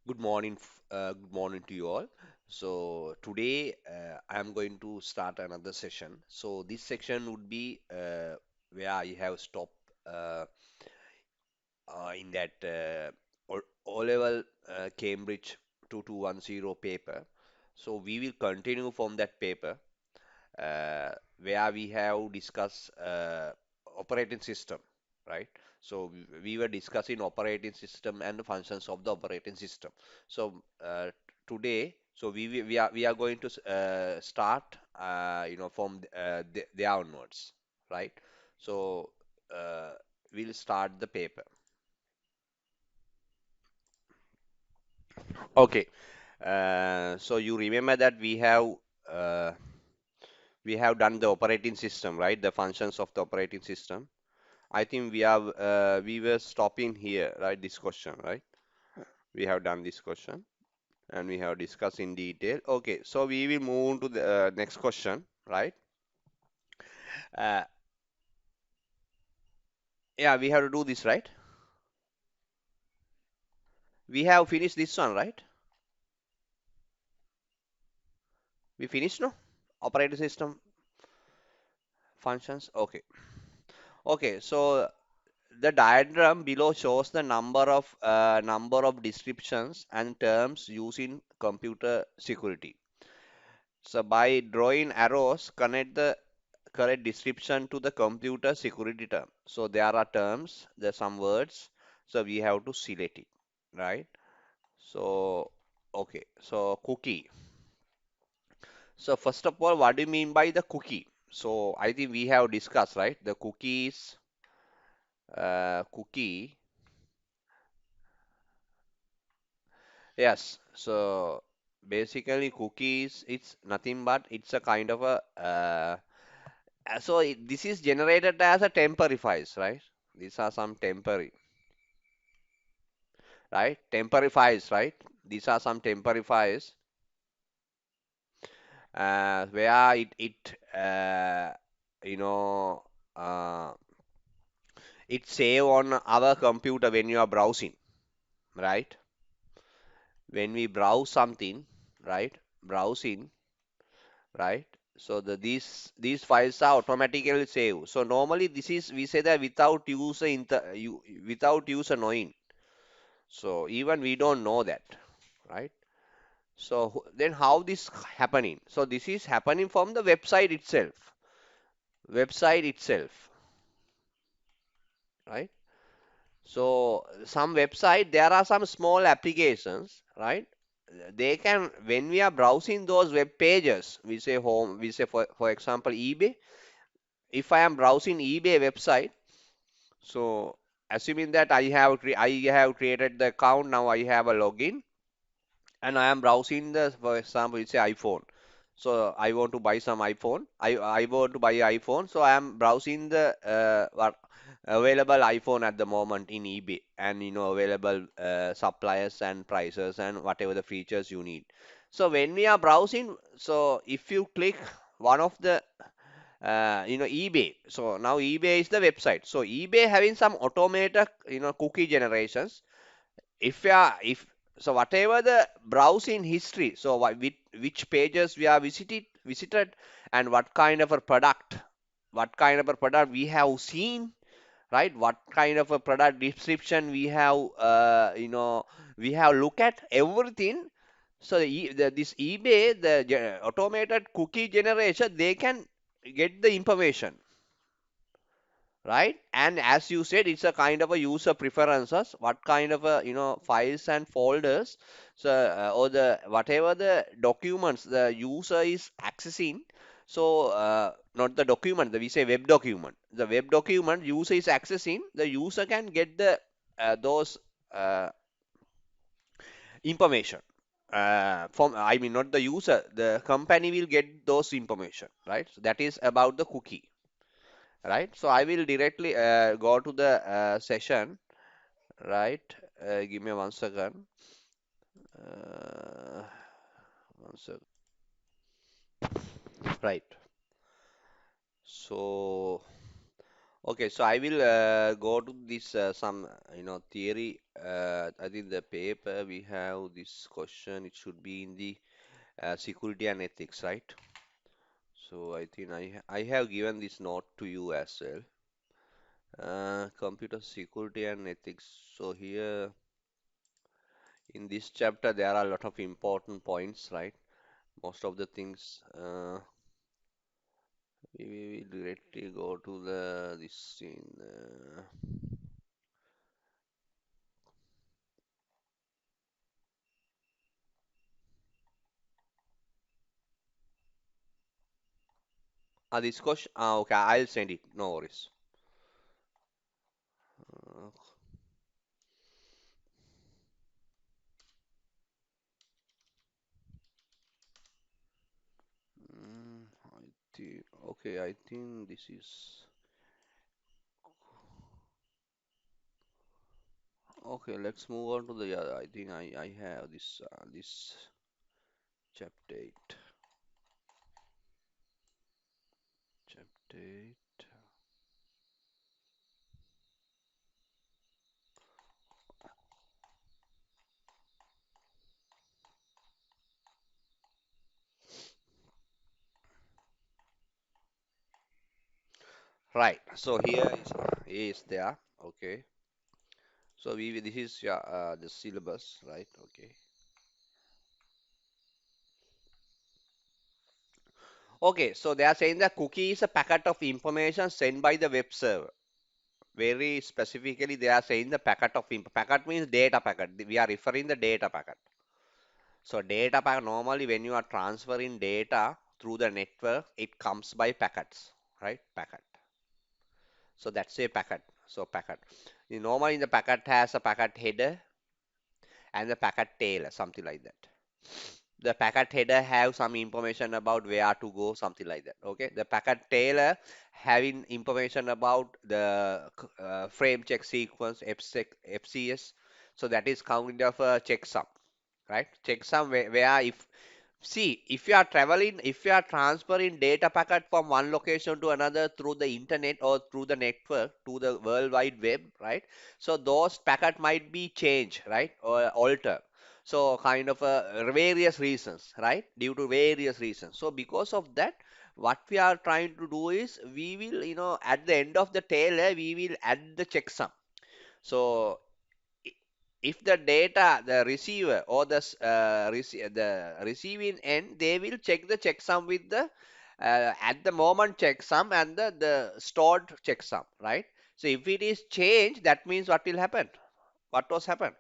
Good morning to you all. So today I am going to start another session. So this section would be where I have stopped uh, in that O-level Cambridge 2210 paper. So we will continue from that paper where we have discussed operating system, right? So we were discussing operating system and the functions of the operating system. So today, so we are going to start, from there onwards, right? So uh, we'll start the paper. Okay. So you remember that uh, we have done the operating system, right? The functions of the operating system. I think we were stopping here, right? This question, right? We have done this question and we have discussed in detail. Okay, so we will move on to the next question, right? Uh, yeah, we have to do this, right? We have finished this one, right? We finished, no? Operating system functions. Okay. Okay, so the diagram below shows the number of descriptions and terms used in computer security. So by drawing arrows, connect the correct description to the computer security term. So there are terms, there are some words, so we have to select it, right? So, okay, so cookie. So first of all, what do you mean by the cookie? So I think we have discussed, right? The cookie. Yes. So basically, cookies, it's nothing but it's a kind of a this is generated as a temporary files, right? These are some temporary, right? Temporary files, right? These are some temporary files where you know uh, it save on our computer when you are browsing, right? When we browse something, right? Browsing, right? So these files are automatically saved. So normally this is we say that without user knowing. So even we don't know that, right? So then how this happening? So this is happening from the website itself. Website itself, right? So some website there are some small applications, right? They can when we are browsing those web pages, we say home, we say for example eBay. If I am browsing eBay website, so assuming that I have created the account, now I have a login and I am browsing for example, it's a iPhone. So I want to buy some iPhone. I want to buy iPhone. So I am browsing the what available iPhone at the moment in eBay and available suppliers and prices and whatever the features you need. So when we are browsing, so if you click one of the eBay. So now eBay is the website. So eBay having some automated cookie generations if so whatever the browsing history, so which pages we are visited and what kind of a product we have seen, right? What kind of a product description we have look at everything. So this eBay, the automated cookie generation, they can get the information, right? And as you said, it's a kind of a user preferences, what kind of a files and folders, so or the whatever the documents the user is accessing. So not the document, we say web document. The web document user is accessing, the user can get the those uh, information from, I mean, not the user, the company will get those information, right? So that is about the cookie, right? So I will directly go to the session, right? Give me 1 second. Uh, 1 second. Right. So, Okay, so I will go to this some theory. I think the paper we have this question. It should be in the security and ethics, right? So I think I have given this note to you as well. Computer security and ethics. So here in this chapter there are a lot of important points, right? Most of the things we will directly go to the this in this question. Okay, I'll send it. No worries. Uh, I think okay. I think this is okay. Let's move on to the. I think I have this chapter 8. Chapter 8. Right. So here is there. Okay. So this is yeah the syllabus, right? Okay. Okay. So they are saying that cookie is a packet of information sent by the web server. Very specifically, they are saying the packet of packet means data packet. We are referring the data packet. So data packet normally when you are transferring data through the network, it comes by packets, right? Packet. So that's a packet. So packet. Normally the packet has a packet header and the packet tail, something like that. The packet header have some information about where to go, something like that. Okay, the packet tailor having information about the frame check sequence, FCS. So that is kind of a checksum, right? Checksum where if see, if you are traveling, if you are transferring data packet from one location to another through the internet or through the network to the World Wide Web, right? So those packet might be changed, right, or alter. So kind of various reasons, right? Due to various reasons. So because of that, what we are trying to do is we will, at the end of the tail, we will add the checksum. So i- if the data, the receiver or the receiving end, they will check the checksum with the at the moment checksum and the stored checksum, right? So if it is changed, that means what will happen? What was happen?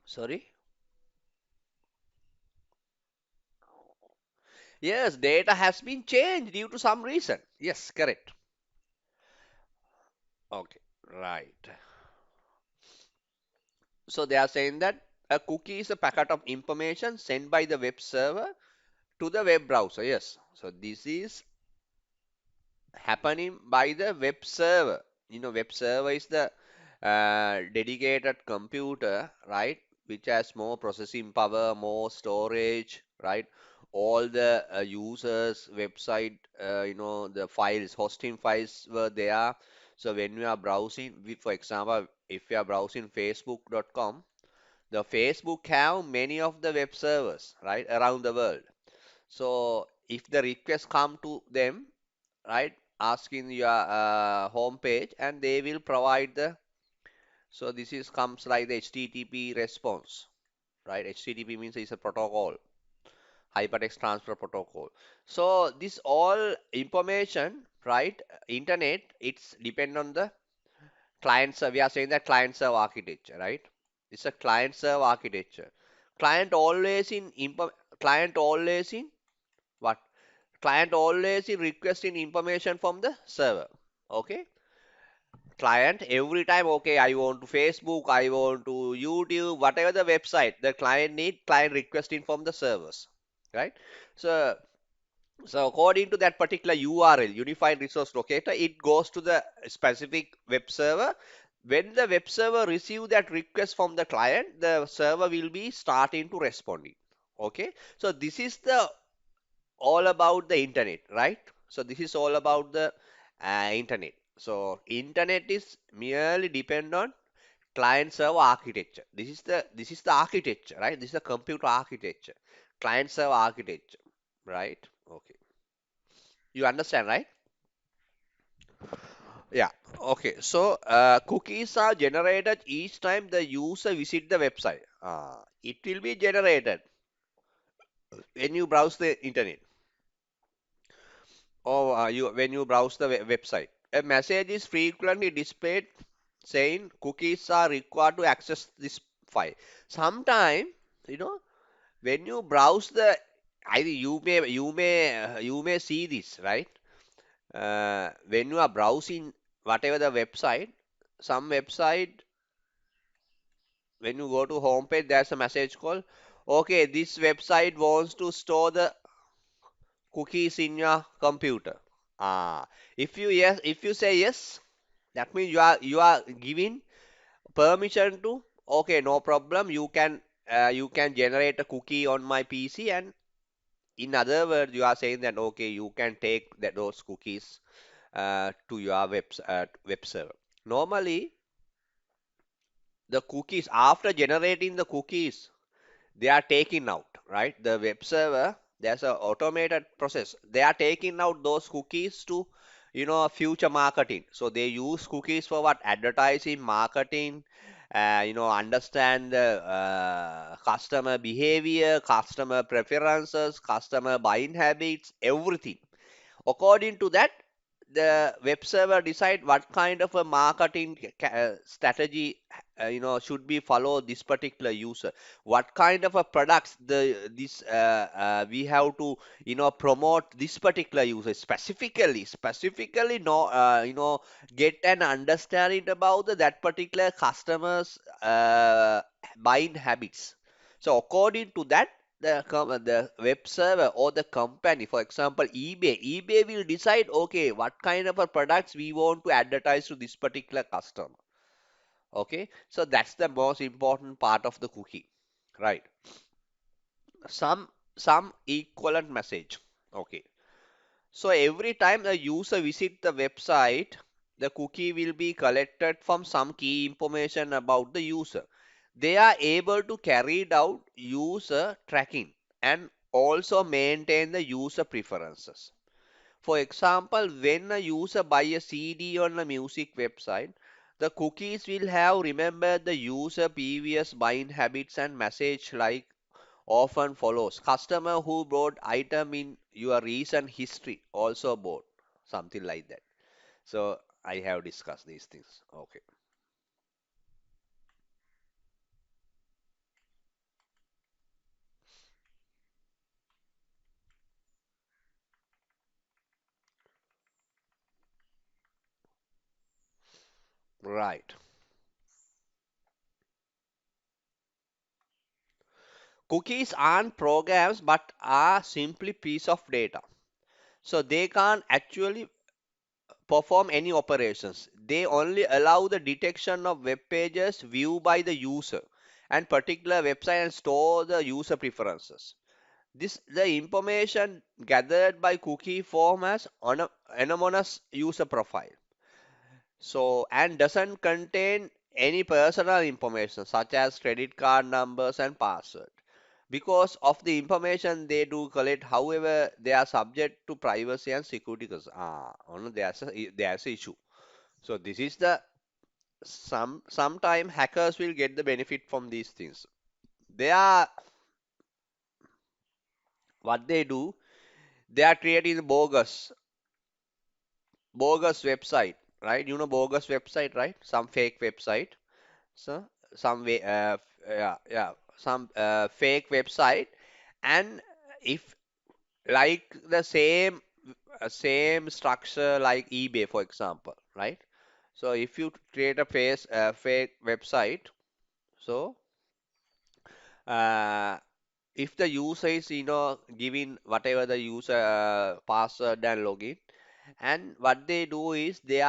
Sorry? Yes, data has been changed due to some reason. Yes, correct. Okay, right. So they are saying that a cookie is a packet of information sent by the web server to the web browser. Yes. So this is happening by the web server. Web server is the dedicated computer, right? Which has more processing power, more storage, right? All the users, website, the files, hosting files were there. So when we are browsing, for example, if you are browsing Facebook.com, the Facebook have many of the web servers, right, around the world. So if the request come to them, right, asking your home page, and they will provide the, so this is comes like the HTTP response, right? HTTP means it's a protocol, hypertext transfer protocol. So this all information, right, internet, it's depend on the client server. We are saying that client server architecture, right? It's a client server architecture. Client always in client always in what? Client always is requesting information from the server. Okay. Client every time, okay, I want to Facebook, I want to YouTube, whatever the website, the client need, client requesting from the servers. Right? So so according to that particular URL, Unified Resource Locator, it goes to the specific web server. When the web server receive that request from the client, the server will be starting to responding. Okay. So this is the all about the internet, right? So this is all about the internet. So internet is merely depend on client server architecture. This is the architecture, right? This is the computer architecture, client server architecture, right? Okay, you understand, right? Yeah. Okay. So cookies are generated each time the user visit the website. It will be generated when you browse the internet or you when you browse the website. A message is frequently displayed saying cookies are required to access this file. Sometime, you know, when you browse the, I think you may see this, right? When you are browsing whatever the website, some website, when you go to home page, there's a message called, okay, this website wants to store the cookies in your computer. Ah, if you say yes, that means you are giving permission to, okay, no problem, you can generate a cookie on my PC, and in other words, you are saying that okay, you can take those cookies to your web server. Normally, the cookies, after generating the cookies, they are taking out, right? The web server, there's an automated process. They are taking out those cookies to, future marketing. So they use cookies for what? Advertising, marketing, understand the customer behavior, customer preferences, customer buying habits, everything. According to that, the web server decide what kind of a marketing strategy should be follow this particular user. What kind of a products we have to promote this particular user specifically no get an understanding about that particular customers buying habits. So according to that, the web server or the company, for example, eBay will decide, okay, what kind of a products we want to advertise to this particular customer. Okay, so that's the most important part of the cookie, right? Some equivalent message. Okay, so every time a user visit the website, the cookie will be collected from some key information about the user. They are able to carry out user tracking and also maintain the user preferences. For example, when a user buy a CD on a music website, the cookies will have remembered the user previous buying habits and message like often follows. Customer who bought item in your recent history also bought. Something like that. So I have discussed these things. Okay. Right. Cookies aren't programs but are simply piece of data. So they can't actually perform any operations. They only allow the detection of web pages viewed by the user and particular website and store the user preferences. This the information gathered by cookie form as anonymous user profile. So and doesn't contain any personal information such as credit card numbers and password. Because of the information they do collect, however, they are subject to privacy and security concerns. There's a issue. So this is the sometime hackers will get the benefit from these things. They are what they do. They are creating bogus website, right? You know bogus website, right? Some fake website. So some way, yeah, some fake website, and if like the same structure like eBay, for example, right? So if you create a fake website, so uh, if the user is giving whatever the user password and login, and what they do is they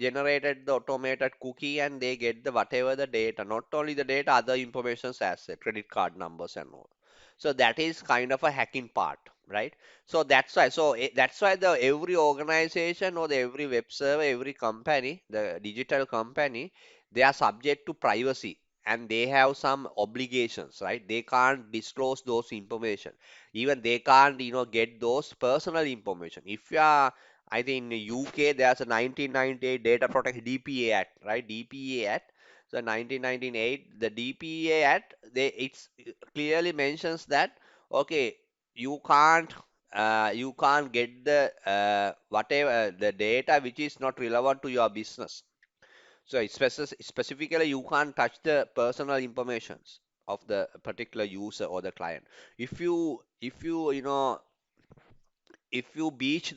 generated the automated cookie and they get the whatever the data, not only the data, other informations as credit card numbers and all. So that is kind of a hacking part, right? So that's why. So that's why the every organization or the every web server, every company, the digital company, they are subject to privacy and they have some obligations, right? They can't disclose those information. Even they can't, get those personal information. If you are, I think in the UK there's a 1998 Data Protection DPA Act, right? DPA Act. So 1998, the DPA Act, it's clearly mentions that okay, you can't you can't get the whatever the data which is not relevant to your business. So specifically, you can't touch the personal informations of the particular user or the client. If you breach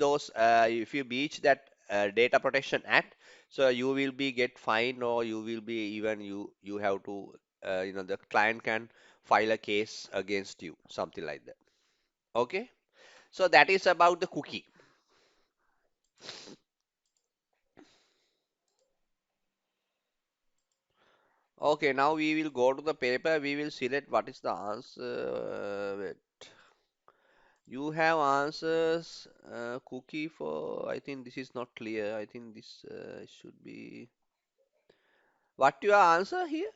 that data protection act, so you will be get fined, or you will be even you have to the client can file a case against you, something like that. Okay. So that is about the cookie. Okay, now we will go to the paper. We will select what is the answer. Wait. You have answers. Cookie for. I think this is not clear. I think this should be. What your answer here?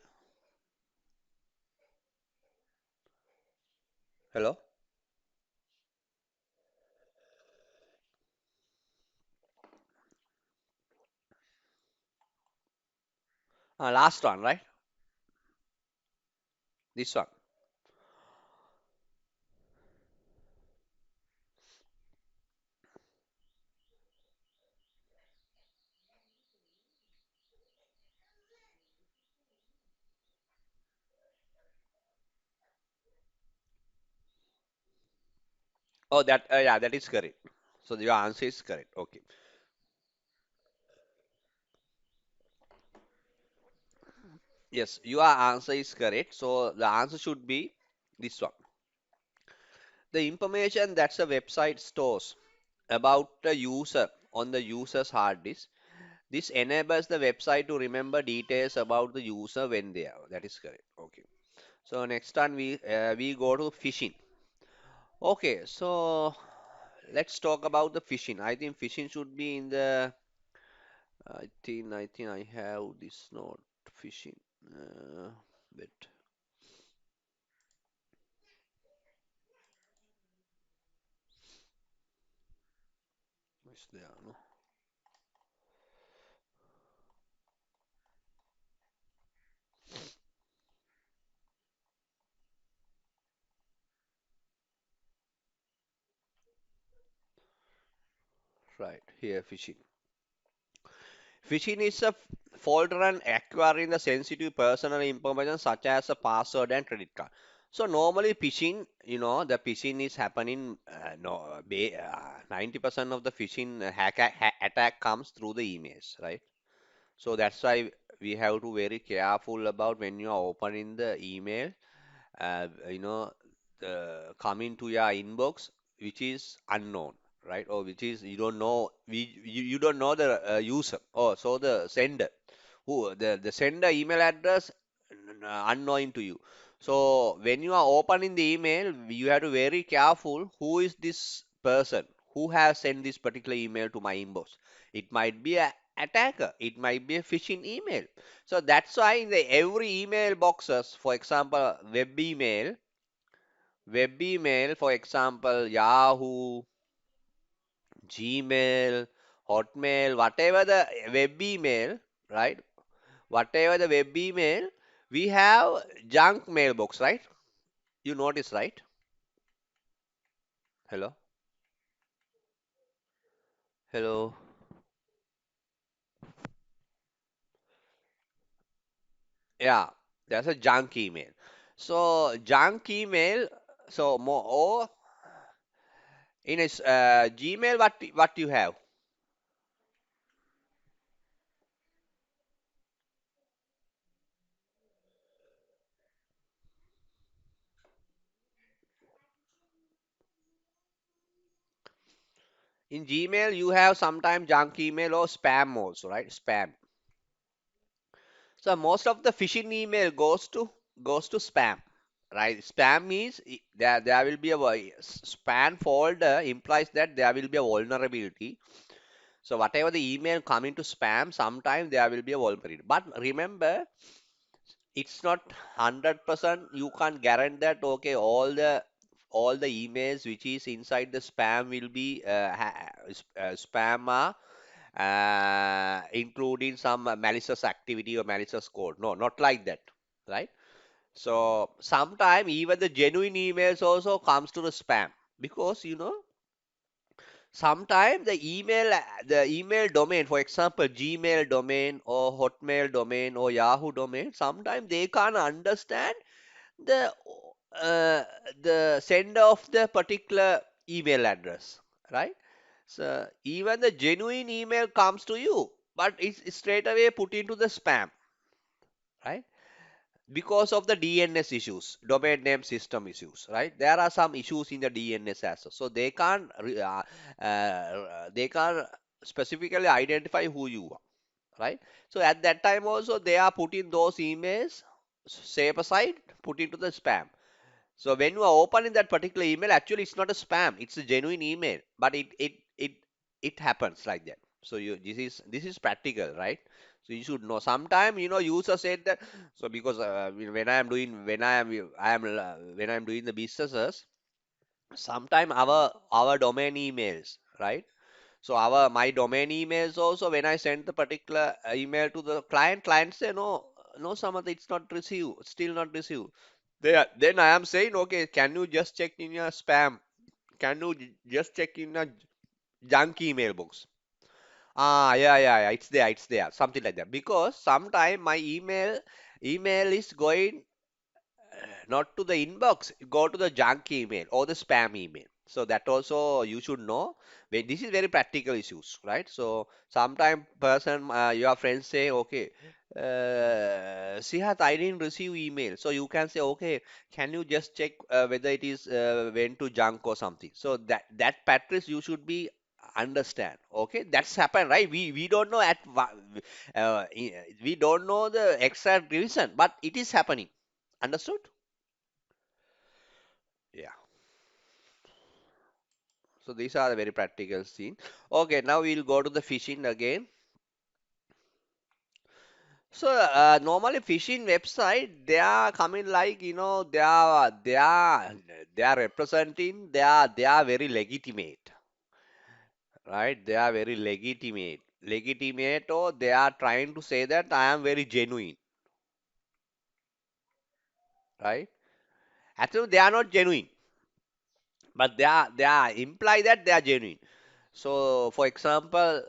Hello. Last one, right? This one. Oh, that yeah, that is correct. So your answer is correct. Okay. Yes, your answer is correct. So the answer should be this one. The information that's a website stores about the user on the user's hard disk. This enables the website to remember details about the user when they are. That is correct. Okay. So next time we go to phishing. Okay. So let's talk about the phishing. I think phishing should be in the. I think I have this note phishing. Uh, but it's there. No? Right here phishing. Phishing is a fraudulent acquiring the sensitive personal information such as a password and credit card. So normally phishing, the phishing is happening. No, 90% of the phishing attack comes through the emails, right? So that's why we have to very careful about when you are opening the email come to your inbox which is unknown, right? Or which is you don't know, you don't know the user, or so the sender, the sender email address unknown to you. So when you are opening the email, you have to very careful who is this person who has sent this particular email to my inbox. It might be a attacker, it might be a phishing email. So that's why in the every email boxes, for example, web email, for example, Yahoo, Gmail, Hotmail, whatever the web email, right? Whatever the web email, we have junk mailbox, right? You notice, right? Hello? Hello? Yeah, that's a junk email. So junk email, so more, or in a Gmail, what you have? In Gmail, you have sometimes junk email or spam also, right? Spam. So most of the phishing email goes to spam. right? Spam means there will be a spam folder implies that there will be a vulnerability. So whatever the email come into spam, sometime there will be a vulnerability. But remember, it's not 100%. You can't guarantee that. Okay, all the emails which is inside the spam will be spam including some malicious activity or malicious code. No, not like that, right? So sometime even the genuine emails also comes to the spam because sometimes the email domain, for example, Gmail domain or Hotmail domain or Yahoo domain, sometimes they can't understand the uh, the sender of the particular email address, right? So even the genuine email comes to you, but it's straight away put into the spam, right? Because of the DNS issues, domain name system issues, right? There are some issues in the DNS as well. So they can't specifically identify who you are, right? So at that time also they are putting those emails save aside, put into the spam. So when you are opening that particular email, actually it's not a spam, it's a genuine email, but it happens like that. So this is practical, right? So you should know. Sometime user said that. So because when I am doing when I am when I am doing the businesses, sometime our domain emails, right? So our my domain emails also, when I send the particular email to the client say no, no, Samarth, it's not received, still not received. Then I am saying, okay, can you just check in your spam? Can you just check in a junk email box? Ah, yeah, yeah, yeah, it's there, something like that. Because sometime my email is going not to the inbox, go to the junk email or the spam email. So that also you should know. This is very practical issues, right? So sometime your friends say, okay, Sihat, I didn't receive email. So you can say, okay, can you just check whether it is went to junk or something. So that Patrice you should be understand. Okay, that's happened, right? We don't know we don't know the exact reason, but it is happening. Understood? Yeah. So these are the very practical scene. Okay, now we'll go to the fishing again. So normally fishing website they are coming like they are representing they are very legitimate, right? They are very legitimate, or they are trying to say that I am very genuine, right? Actually they are not genuine, but they are imply that they are genuine. So for example,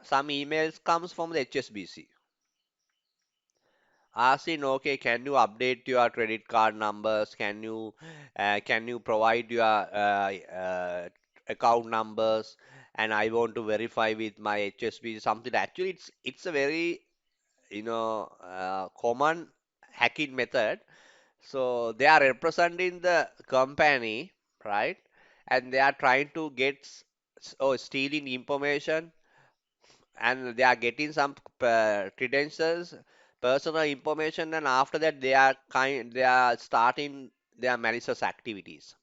some emails comes from the HSBC asking, okay, can you update your credit card numbers? Can you provide your account numbers? And I want to verify with my HSBC something. Actually, it's a very common hacking method. So they are representing the company, right? And they are trying to get stealing information, and they are getting some credentials, personal information, and after that they are starting their malicious activities.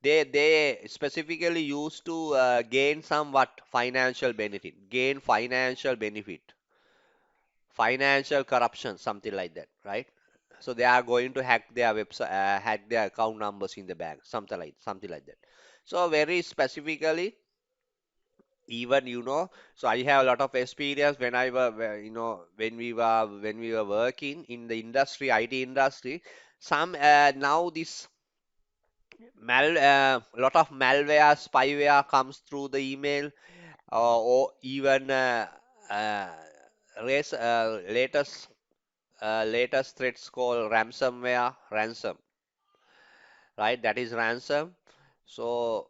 They specifically used to gain somewhat financial benefit, financial corruption, something like that, right? So they are going to hack their website, hack their account numbers in the bank, something like that. So very specifically, even so I have a lot of experience when I were when we were working in the industry, IT industry. Some now this lot of malware, spyware comes through the email, or even uh, latest threats called ransom, right? That is ransom. So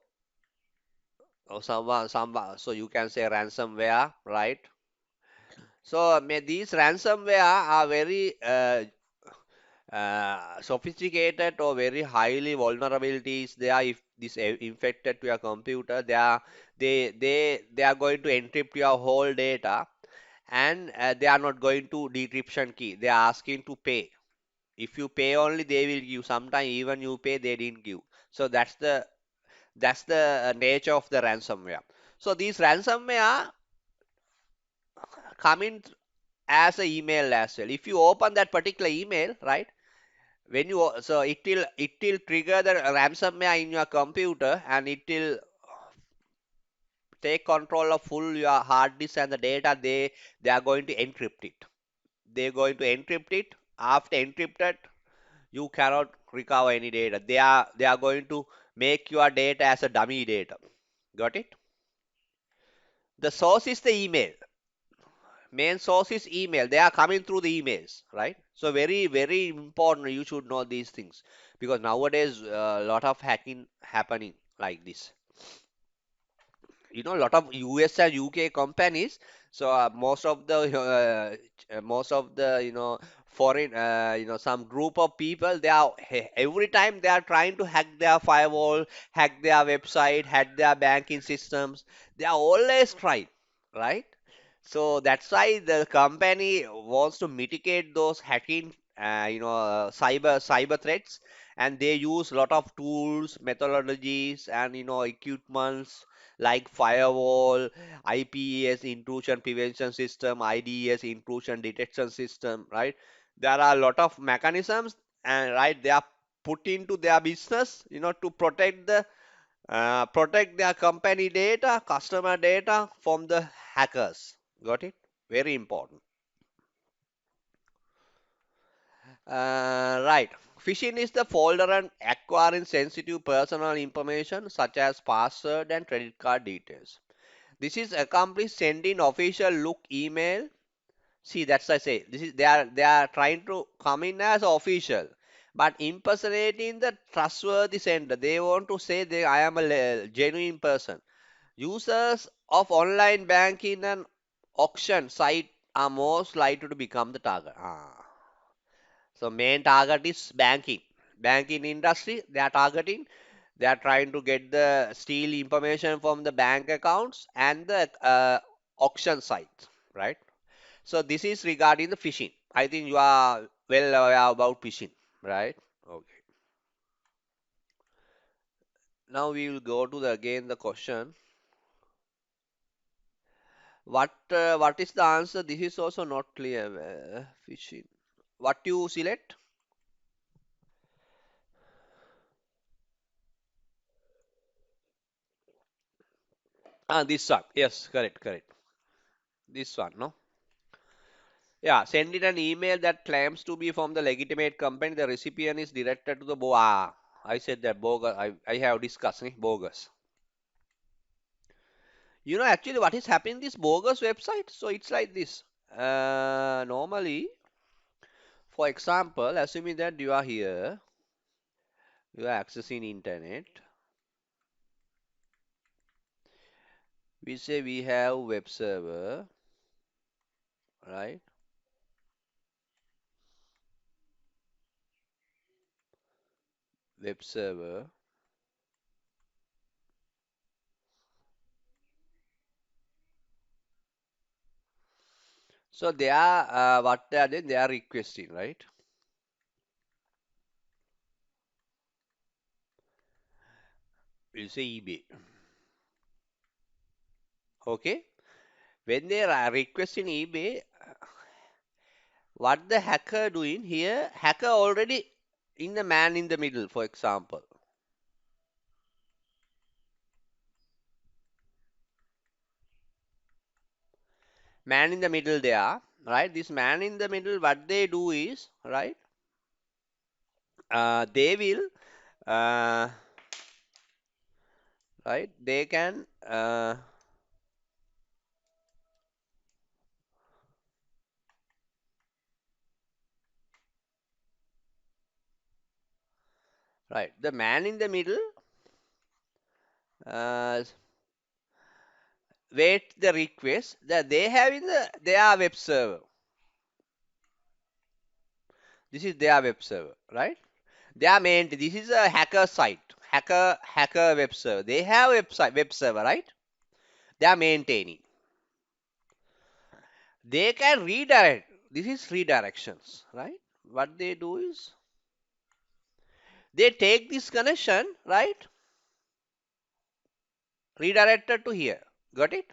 so you can say ransomware, right? So these ransomware are very sophisticated or very highly vulnerabilities. They are, if this infected to your computer, they are going to encrypt your whole data, and they are not going to decryption key. They are asking to pay. If you pay only, they will give. Sometimes even you pay, they didn't give. So that's the nature of the ransomware. So these ransomware come in as a email as well. If you open that particular email, right? So it will trigger the ransomware in your computer, and it will take control of full your hard disk and the data. They are going to encrypt it. They're going to encrypt it. After encrypted, you cannot recover any data. They are going to make your data as a dummy data. Got it? The source is the email. Main source is email. They are coming through the emails, right? So very, very important. You should know these things because nowadays a lot of hacking happening like this. A lot of US and UK companies. So most of the foreign some group of people, every time they are trying to hack their firewall, hack their website, hack their banking systems. They are always trying, right? So that's why the company wants to mitigate those hacking, cyber threats, and they use a lot of tools, methodologies, and equipments like firewall, IPS intrusion prevention system, IDS intrusion detection system, right? There are a lot of mechanisms, and right, they are put into their business, to protect their company data, customer data from the hackers. Got it? Very important. Right. Phishing is the folder and acquiring sensitive personal information such as password and credit card details. This is accomplished sending official look email. See, that's I say. This is they are trying to come in as official, but impersonating the trustworthy sender. They want to say I am a genuine person. Users of online banking and auction site are most likely to become the target. So main target is banking. Banking industry, they are targeting. They are trying to get the steal information from the bank accounts and the auction sites, right? So this is regarding the phishing. I think you are well aware about phishing, right? Okay. Now we will go to again the question. What is the answer? This is also not clear. Phishing. What you select? This one. Yes, correct, correct. This one, no? Yeah, send it an email that claims to be from the legitimate company. The recipient is directed to the I said that bogus. I have discussed bogus. Actually, what is happening this bogus website? So it's like this. Normally, for example, assuming that you are here, you are accessing internet. We say we have web server, right? Web server. So they are what they are doing? They are requesting, right? We say eBay. Okay. When they are requesting eBay, what the hacker doing here? Hacker already in the man in the middle, for example. Man in the middle there, right? This man in the middle, what they do is, right? They will, uh, right? They can, right? The man in the middle, uh, wait the request that they have in their web server. This is their web server, right? Their main. This is a hacker site, hacker web server. They have web server, right? They are maintaining. They can redirect. This is redirections, right? what they do is they take this connection, right? Redirected to here. Got it?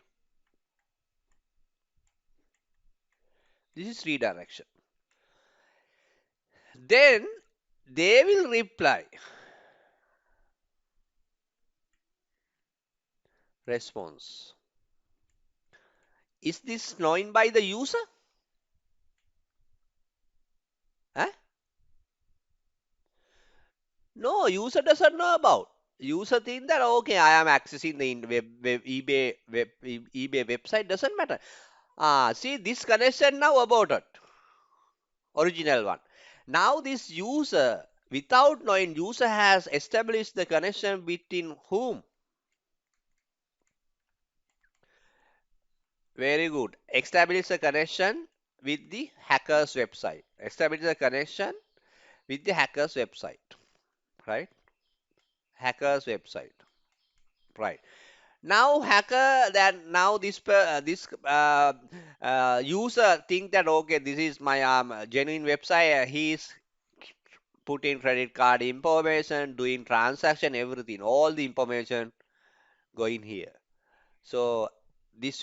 This is redirection. Then they will reply response. Is this known by the user? Huh? No, user doesn't know about. User think that okay, I am accessing the eBay website. Doesn't matter. See this connection now about it. Original one. Now this user, without knowing, user has established the connection between whom? Very good. Establish a connection with the hacker's website. Establish a connection with the hacker's website. Right? Hacker's website. Right. Now hacker that now this user think that okay, this is my genuine website. He's putting credit card information, doing transaction, everything, all the information going here. So this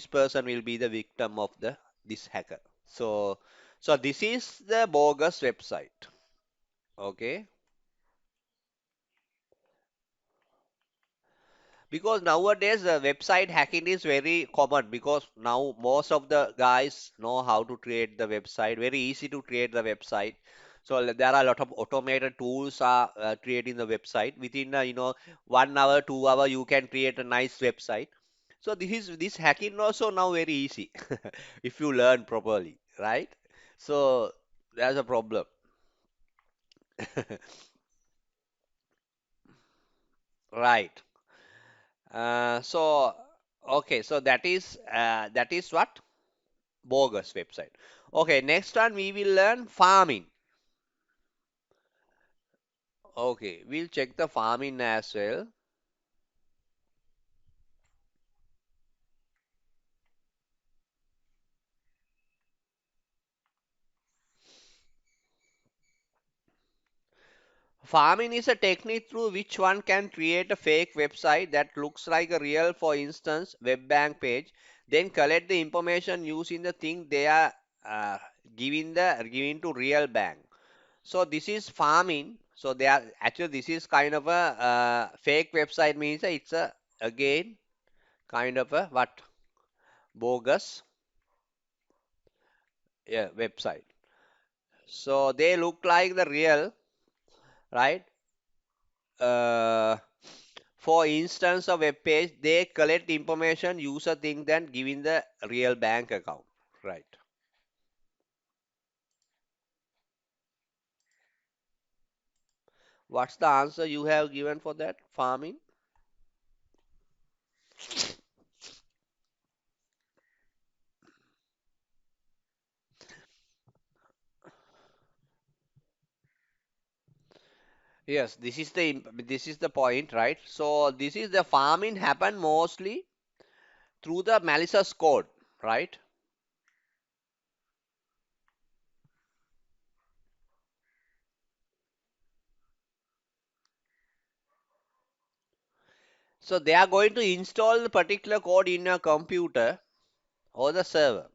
person will be the victim of the this hacker. So this is the bogus website. Okay. Because nowadays website hacking is very common because now most of the guys know how to create the website. Very easy to create the website. So there are a lot of automated tools are creating the website within 1 hour, 2 hour you can create a nice website. So this hacking also now very easy if you learn properly, right? So there's a problem. Right. So okay, so that is what? Bogus website. Okay, next one we will learn farming. Okay, we'll check the farming as well. Farming is a technique through which one can create a fake website that looks like a real, for instance, web bank page, then collect the information using the thing they are uh, giving to real bank. So this is farming. So they are actually this is kind of a fake website means it's a again kind of a what bogus, yeah, website. So they look like the real, right? Uh, for instance, a web page, they collect information user think then giving the real bank account, right? What's the answer you have given for that farming? Yes, this is the point, right? So this is the farming happen mostly through the malicious code, right? So they are going to install the particular code in your computer or the server.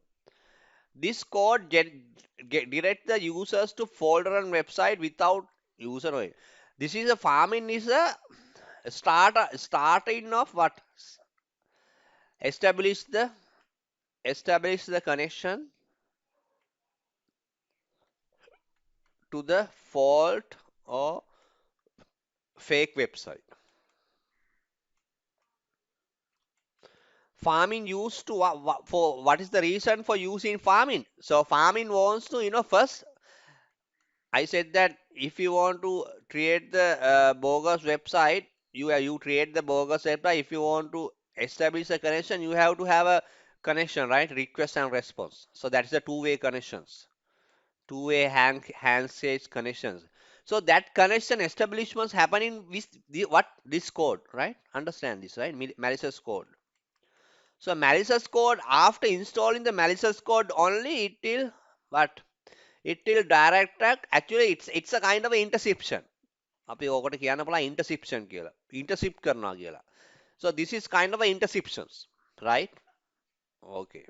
This code direct the users to folder and website without user knowing. This is a farming is a starting of what? Establish the connection to the fault or fake website. Farming used to for what is the reason for using farming? So farming wants to first I said that if you want to create the bogus website, you create the bogus website. If you want to establish a connection, you have to have a connection, right? Request and response. So that's the two-way connections, two-way handshake connections. So that connection establishments happening with what this code, right? Understand this, right? Malicious code. So malicious code after installing the malicious code only it will what? it will direct track. Actually, it's a kind of an interception. අපි ඕකට කියන්න පුළුවන් interception කියලා. Intercept කරනවා කියලා. So this is kind of a interceptions, right? Okay.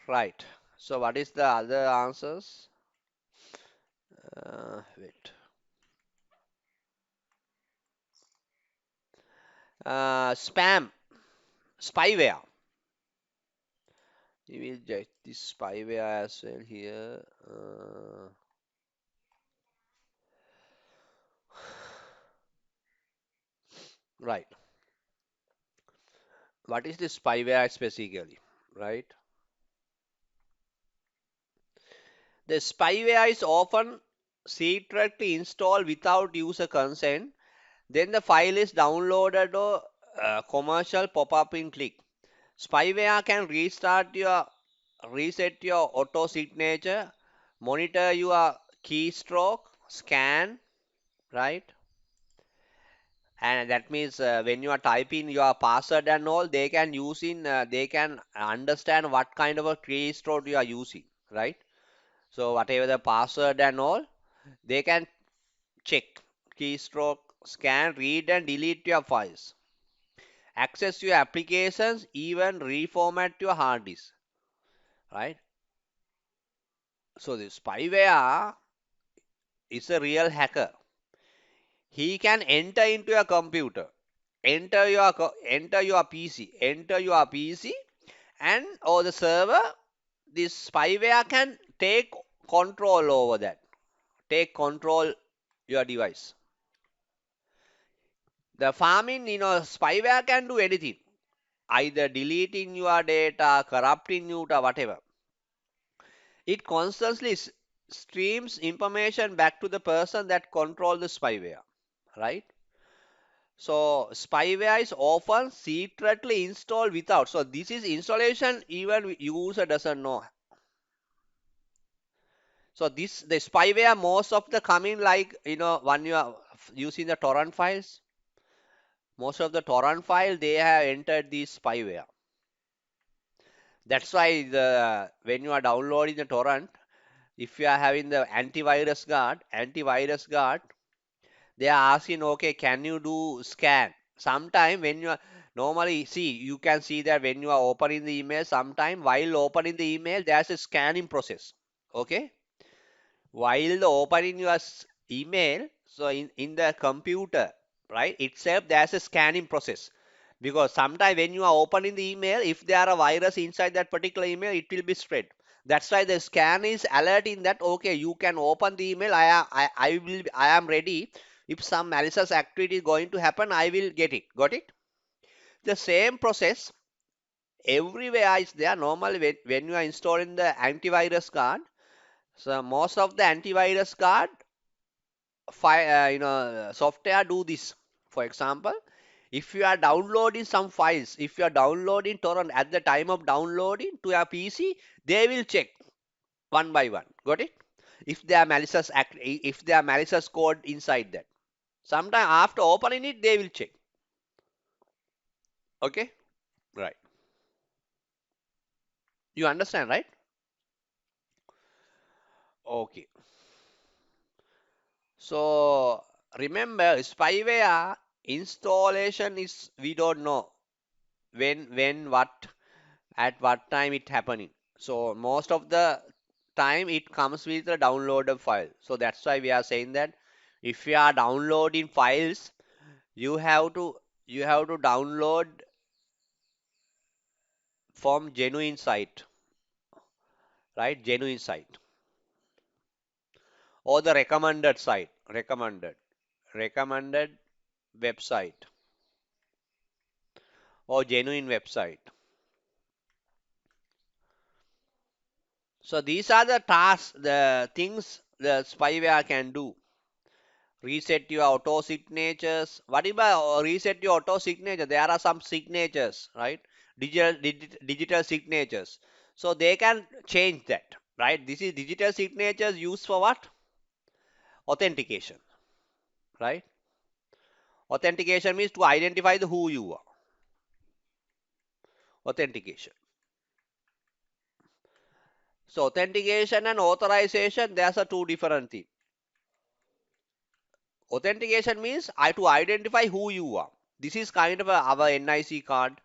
Right. So what is the other answers? Wait. Spam, spyware. We will check this spyware as well here. Right. What is the spyware specifically? Right. The spyware is often secretly installed without user consent. Then the file is downloaded or commercial pop-up in click. Spyware can reset your auto signature, monitor your keystroke, scan, right? And that means when you are typing your password and all, they can understand what kind of a keystroke you are using, right? So whatever the password and all, they can check keystroke, scan, read and delete your files, access your applications, even reformat your hard disk, right? So the spyware is a real hacker. He can enter into your computer, enter your PC, and or the server. This spyware can take control over that, take control your device. The farming, spyware can do anything, either deleting your data, corrupting you, or whatever. It constantly streams information back to the person that control the spyware, right? So spyware is often secretly installed without. So this is installation even user doesn't know. So this the spyware most of the coming like when you are using the torrent files, most of the torrent file they have entered this spyware. That's why the when you are downloading the torrent, if you are having the antivirus guard, they are asking, okay, can you do scan? Sometime when you are normally see, you can see that when you are opening the email, sometime while opening the email, there's a scanning process. Okay, while the opening your email, so in the computer, right itself, there's a scanning process. Because sometimes when you are opening the email, if there are a virus inside that particular email, it will be spread. That's why the scan is alerting that okay, you can open the email. I am ready. If some malicious activity is going to happen, I will get it. Got it? The same process everywhere is there. Normally, when you are installing the antivirus card, so most of the antivirus card software do this. For example, if you are downloading some files, if you are downloading torrent at the time of downloading to your PC, they will check one by one. Got it? If there are if there are malicious code inside that, sometime after opening it, they will check. Okay, right? You understand, right? Okay. So remember, spyware installation is we don't know what at what time it happening. So most of the time it comes with a downloaded file. So that's why we are saying that if you are downloading files, you have to download from genuine site, right? Genuine site or the recommended website or genuine website. So these are the tasks, the things the spyware can do. Reset your auto signatures. What about reset your auto signature? There are some signatures, right? Digital signatures. So they can change that, right? This is digital signatures used for what? Authentication, right? Authentication means to identify the who you are. Authentication. So authentication and authorization, there's a two different things. Authentication means I to identify who you are. This is kind of our NIC card,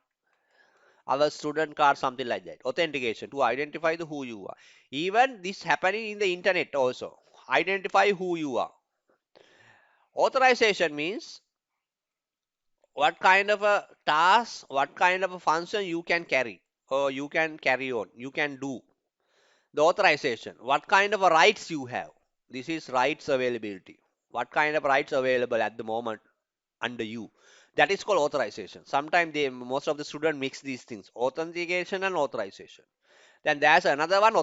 our student card, something like that. Authentication to identify the who you are. Even this happening in the internet also. Identify who you are. Authorization means what kind of a task, what kind of a function you can carry or you can carry on, you can do. The authorization, what kind of a rights you have. This is rights availability. What kind of rights available at the moment under you. That is called authorization. Sometimes most of the students mix these things, authentication and authorization. Then there's another one,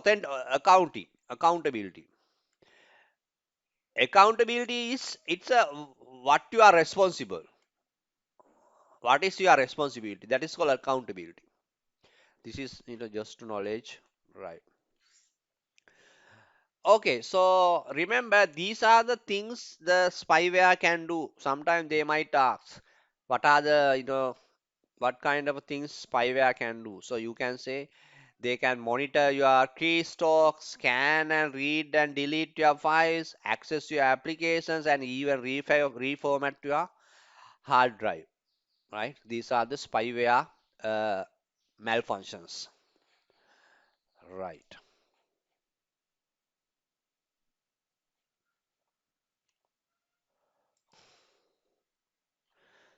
accounting, accountability. Accountability is it's a what you are responsible. What is your responsibility? That is called accountability. This is just knowledge, right? Okay, so remember these are the things the spyware can do. Sometimes they might ask, what are the what kind of things spyware can do? So you can say they can monitor your keystroke, scan and read and delete your files, access your applications, and even reformat your hard drive. Right? These are the spyware uh, malfunctions. Right.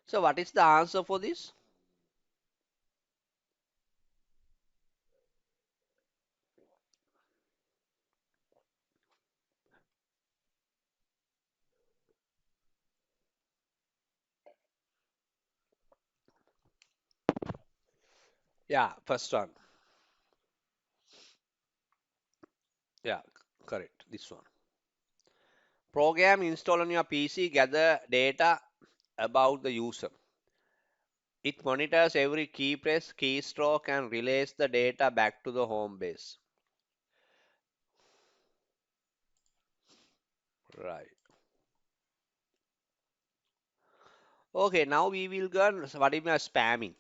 So what is the answer for this? Yeah, first one. Yeah, correct. This one. Program installed on your PC gather data about the user. It monitors every key press, keystroke, and relays the data back to the home base. Right. Okay, now we will go on what is spamming.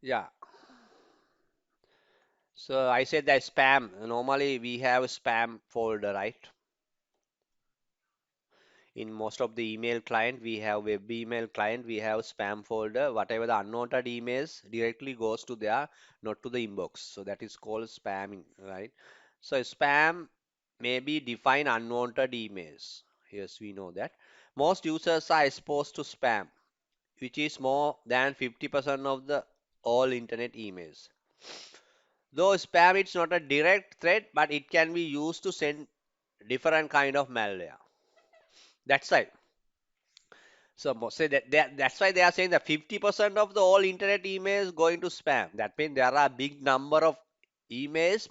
Yeah. So I said that spam. Normally we have a spam folder, right? In most of the email client, we have web email client, we have spam folder. Whatever the unwanted emails directly goes to there, not to the inbox. So that is called spamming, right? So spam may be define unwanted emails. Yes, we know that. Most users are exposed to spam, which is more than 50% of the all internet emails. Though spam it's not a direct threat, but it can be used to send different kind of malware. That's right. So say that's why they are saying that 50% of the all internet emails going to spam. That means there are a big number of emails,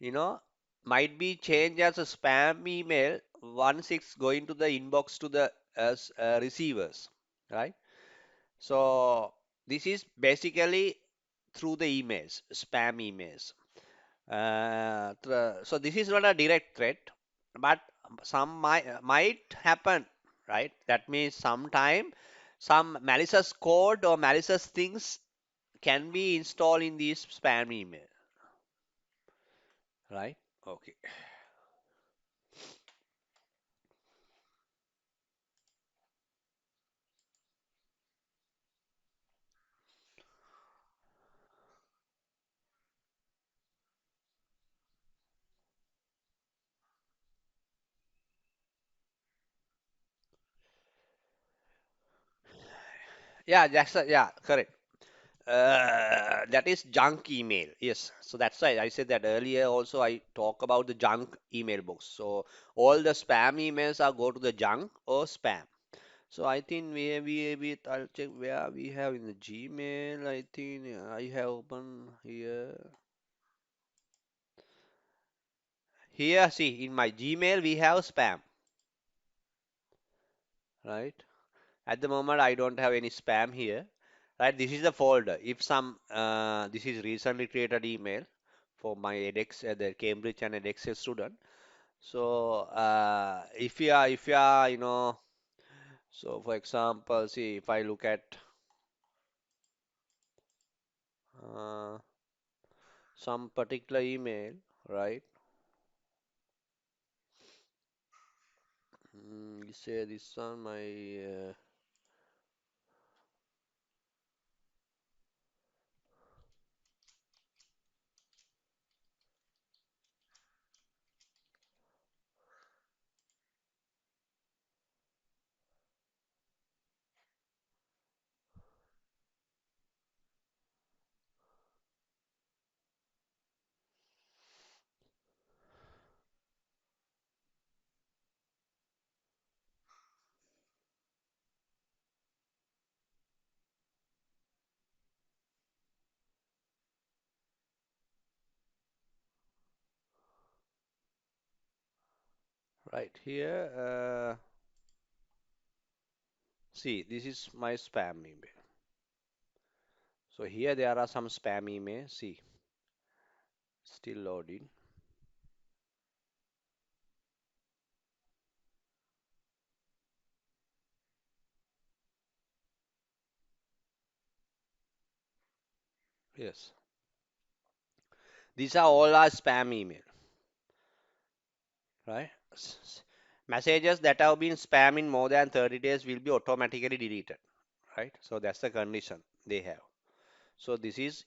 you know, might be changed as a spam email once it's going to the inbox to the receivers, right? So this is basically through the emails, spam emails. So this is not a direct threat, but some might happen, right? That means sometime some malicious code or malicious things can be installed in these spam email, right? Okay. Yeah, yeah, correct. That is junk email. Yes. So that's why I said that earlier. Also, I talk about the junk email box. So all the spam emails are go to the junk or spam. So I think we I'll check where we have in the Gmail. I think I have open here. Here, see in my Gmail we have spam, right? At the moment I don't have any spam here, right? This is the folder. If some this is recently created email for my edX, the Cambridge and edX student. So if you are, so for example, see if I look at uh, some particular email, right? You say this one, my right here. See, this is my spam email. So here there are some spam emails. See, still loading. Yes, these are all our spam email, right? Messages that have been spam in more than 30 days will be automatically deleted, right? So that's the condition they have. So this is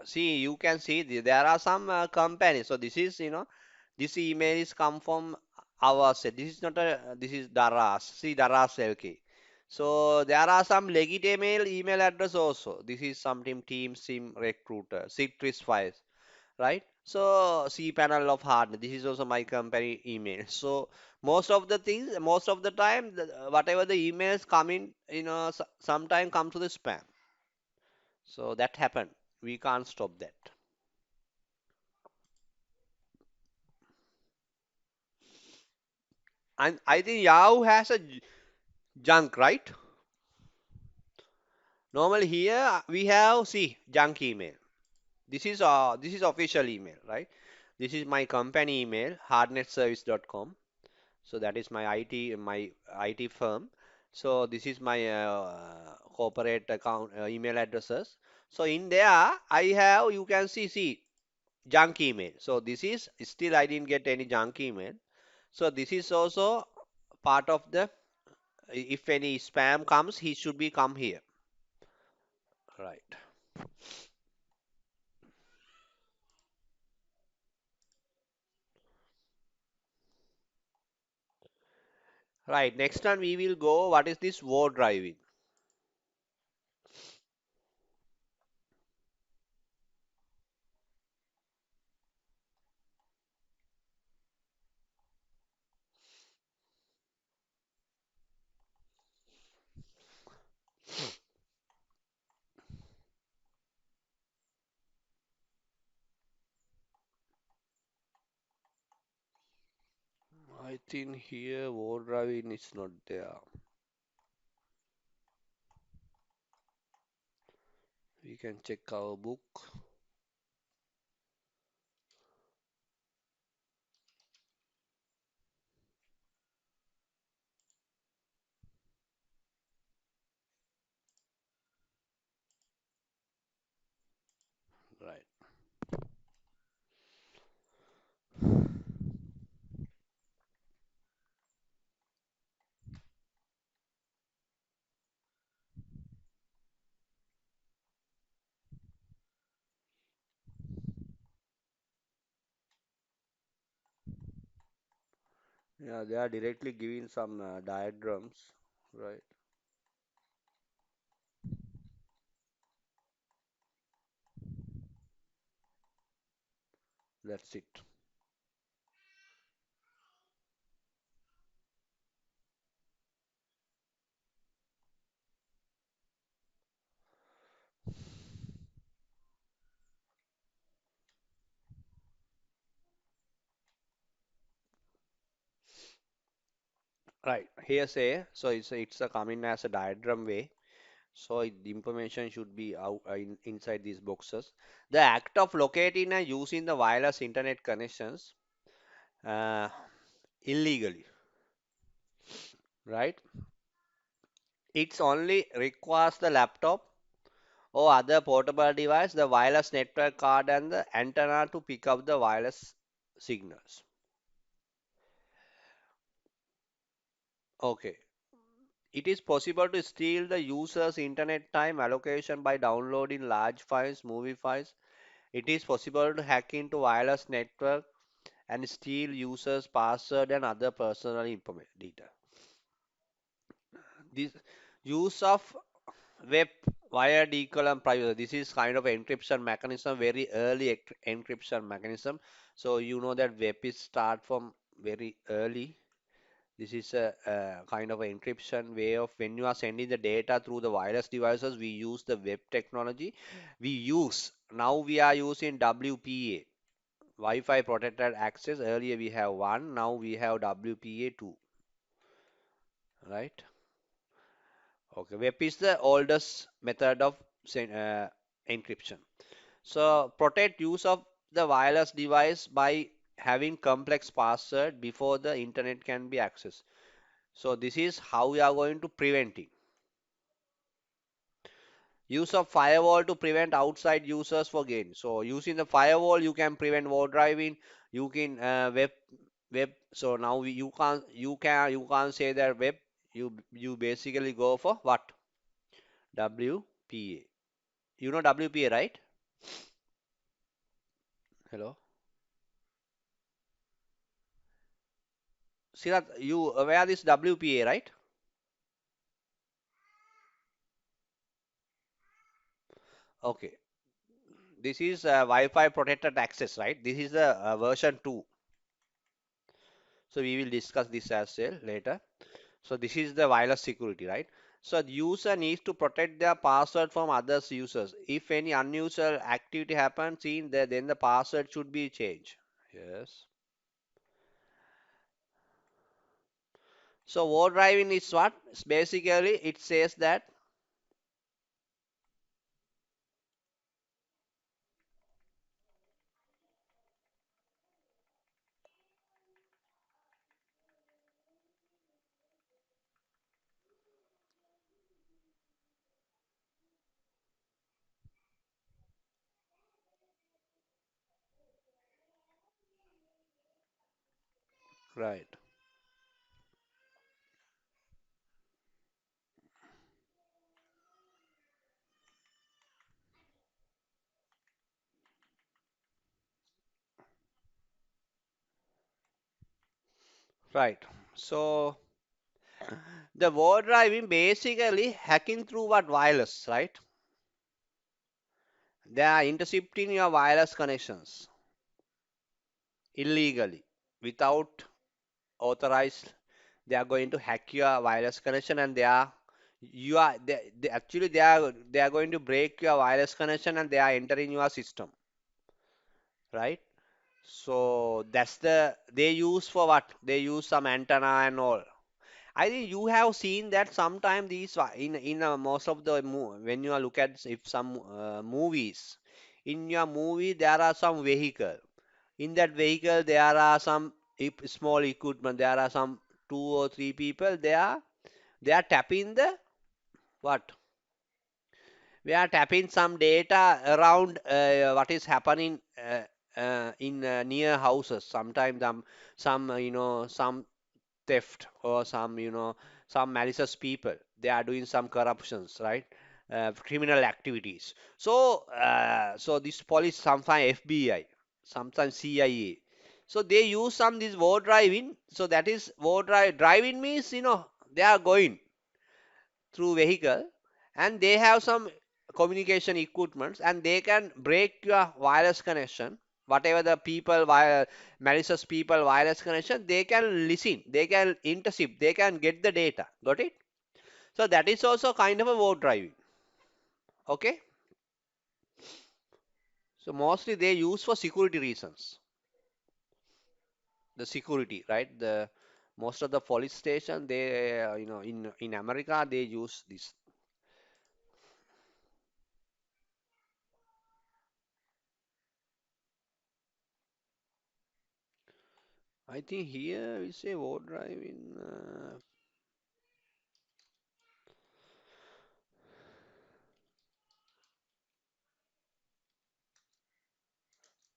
see, you can see there are some companies. So this is, this email is come from our set. This is not a, this is Daras. See, Daras LK. So there are some legitimate email address also. This is something Team Sim Recruiter, Citrix Files, right? So cPanel of Hardness. This is also my company email. So most of the things, most of the time, whatever the emails come in, sometime come to the spam. So that happened. We can't stop that. And I think Yahoo has a junk, right? Normally here we have, see, junk email. This is official email, right? This is my company email, hardnetservice.com. So that is my IT firm. So this is my corporate account email addresses. So in there I have, you can see junk email. So this is still I didn't get any junk email. So this is also part of the, if any spam comes, he should be come here. Right. Right. Next time we will go. What is this war driving? I think here war driving is not there. We can check our book. Right. Yeah, they are directly giving some diagrams. Right. That's it. Right. Here say, so it's a coming as a diagram way. So the information should be out inside these boxes. The act of locating and using the wireless internet connections uh, illegally, right? It's only requires the laptop or other portable device, the wireless network card and the antenna to pick up the wireless signals. Okay. It is possible to steal the user's internet time allocation by downloading large files, movie files. It is possible to hack into wireless network and steal users' password and other personal information data. This use of web via decolumn privacy. This is kind of encryption mechanism, very early encryption mechanism. So you know that web is start from very early. This is a kind of an encryption way of when you are sending the data through the wireless devices, we use the web technology. We use now we are using WPA, Wi-Fi protected access. Earlier we have one, now we have WPA2, right? Okay, web is the oldest method of encryption. So protect use of the wireless device by having complex password before the internet can be accessed. So this is how we are going to prevent it. Use of firewall to prevent outside users for gain. So using the firewall, you can prevent war driving. You can web. So now you can't say that web. You basically go for what? WPA. You know WPA, right? Hello, Sirat, you aware this WPA, right? Okay. This is Wi-Fi protected access, right? This is the version 2. So we will discuss this as well later. So this is the wireless security, right? So the user needs to protect their password from others users. If any unusual activity happens in there, then the password should be changed. Yes. So word driving is what? Basically, it says that right, right. So the word driving basically hacking through what wireless, right? They are intercepting your wireless connections illegally without authorized. They are going to hack your wireless connection and actually they are going to break your wireless connection and they are entering your system, right? So that's they use for what? They use some antenna and all. I think you have seen that sometime in most of the when you are look at if some movies, in your movie there are some vehicle. In that vehicle there are some small equipment. There are some two or three people. They are tapping the what? We are tapping some data around what is happening in near houses. Sometimes some some theft or some malicious people, they are doing some corruptions, right? Criminal activities. So this police, sometimes FBI, sometimes CIA, so they use some this war driving. So that is driving means they are going through vehicle and they have some communication equipments and they can break your wireless connection, whatever the people malicious people wireless connection, they can listen, they can intercept, they can get the data. Got it? So that is also kind of a vote driving. Okay. So mostly they use for security reasons. The security, right? The most of the police station, they in America they use this. I think here we say word drive in.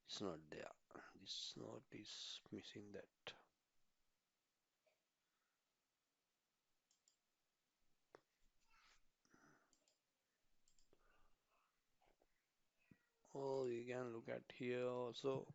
It's not there. This note is missing that. Oh, you can look at here also.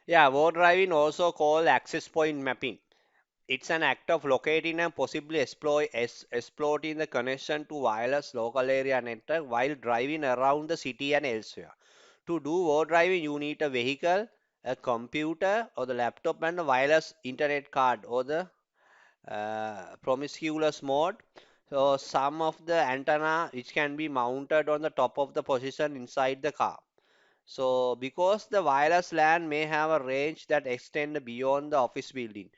Yeah, word driving also called access point mapping. It's an act of locating and possibly exploiting the connection to wireless local area network while driving around the city and elsewhere. To do word driving, you need a vehicle, a computer, or the laptop, and a wireless internet card, or the promiscuous mode. So some of the antenna which can be mounted on the top of the position inside the car. So because the wireless LAN may have a range that extend beyond the office building,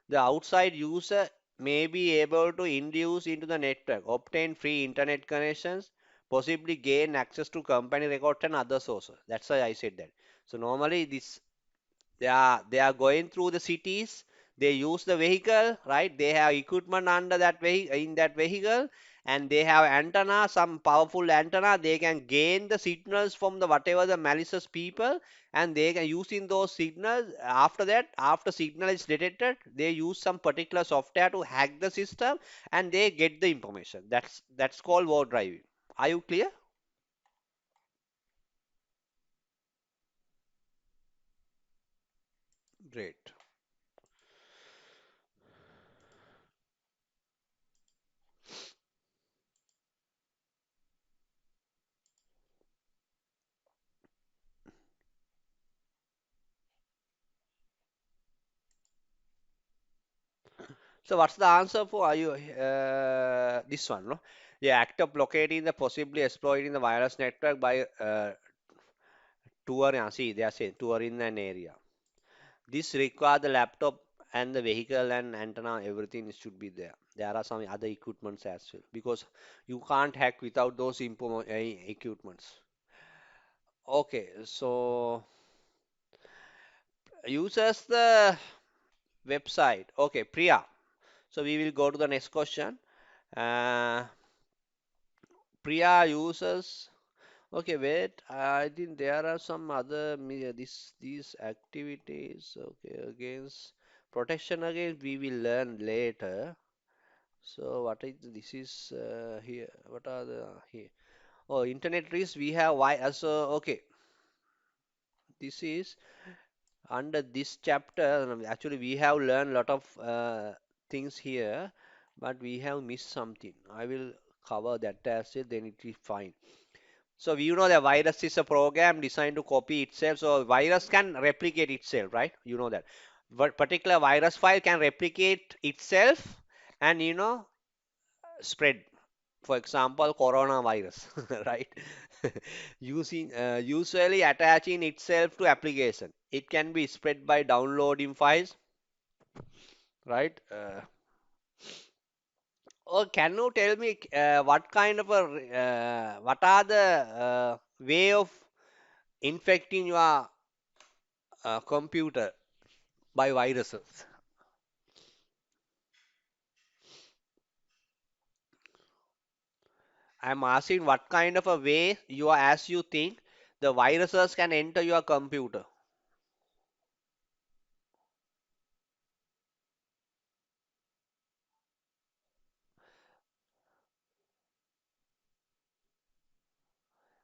the outside user may be able to induce into the network, obtain free internet connections, possibly gain access to company records and other sources. That's why I said that. So normally this they are going through the cities. They use the vehicle, right? They have equipment under that vehicle in that vehicle, and they have antenna, some powerful antenna. They can gain the signals from the whatever the malicious people, and they can using those signals. After that, after signal is detected, they use some particular software to hack the system, and they get the information. That's called war driving. Are you clear? Great. So what's the answer for are you this one, no? The act of locating the possibly exploiting the wireless network by touring. See, they are saying touring an area. This require the laptop and the vehicle and antenna. Everything should be there. There are some other equipments as well because you can't hack without those equipments. Okay, so uses the website. Okay, Priya. So we will go to the next question. Uh, Priya uses. Okay, wait. I think there are some other these activities. Okay, against protection against we will learn later. So what is this is here? What are the here? Oh, internet risks. We have why? So okay, this is under this chapter. Actually, we have learned a lot of things here, but we have missed something. I will cover that as it. Then it is fine. So we know that virus is a program designed to copy itself. So virus can replicate itself, right? You know that. But particular virus file can replicate itself and spread. For example, coronavirus, right? Using usually attaching itself to application. It can be spread by downloading files, right? Or can you tell me what kind of what are the way of infecting your computer by viruses. I'm asking what kind of a way as you think the viruses can enter your computer.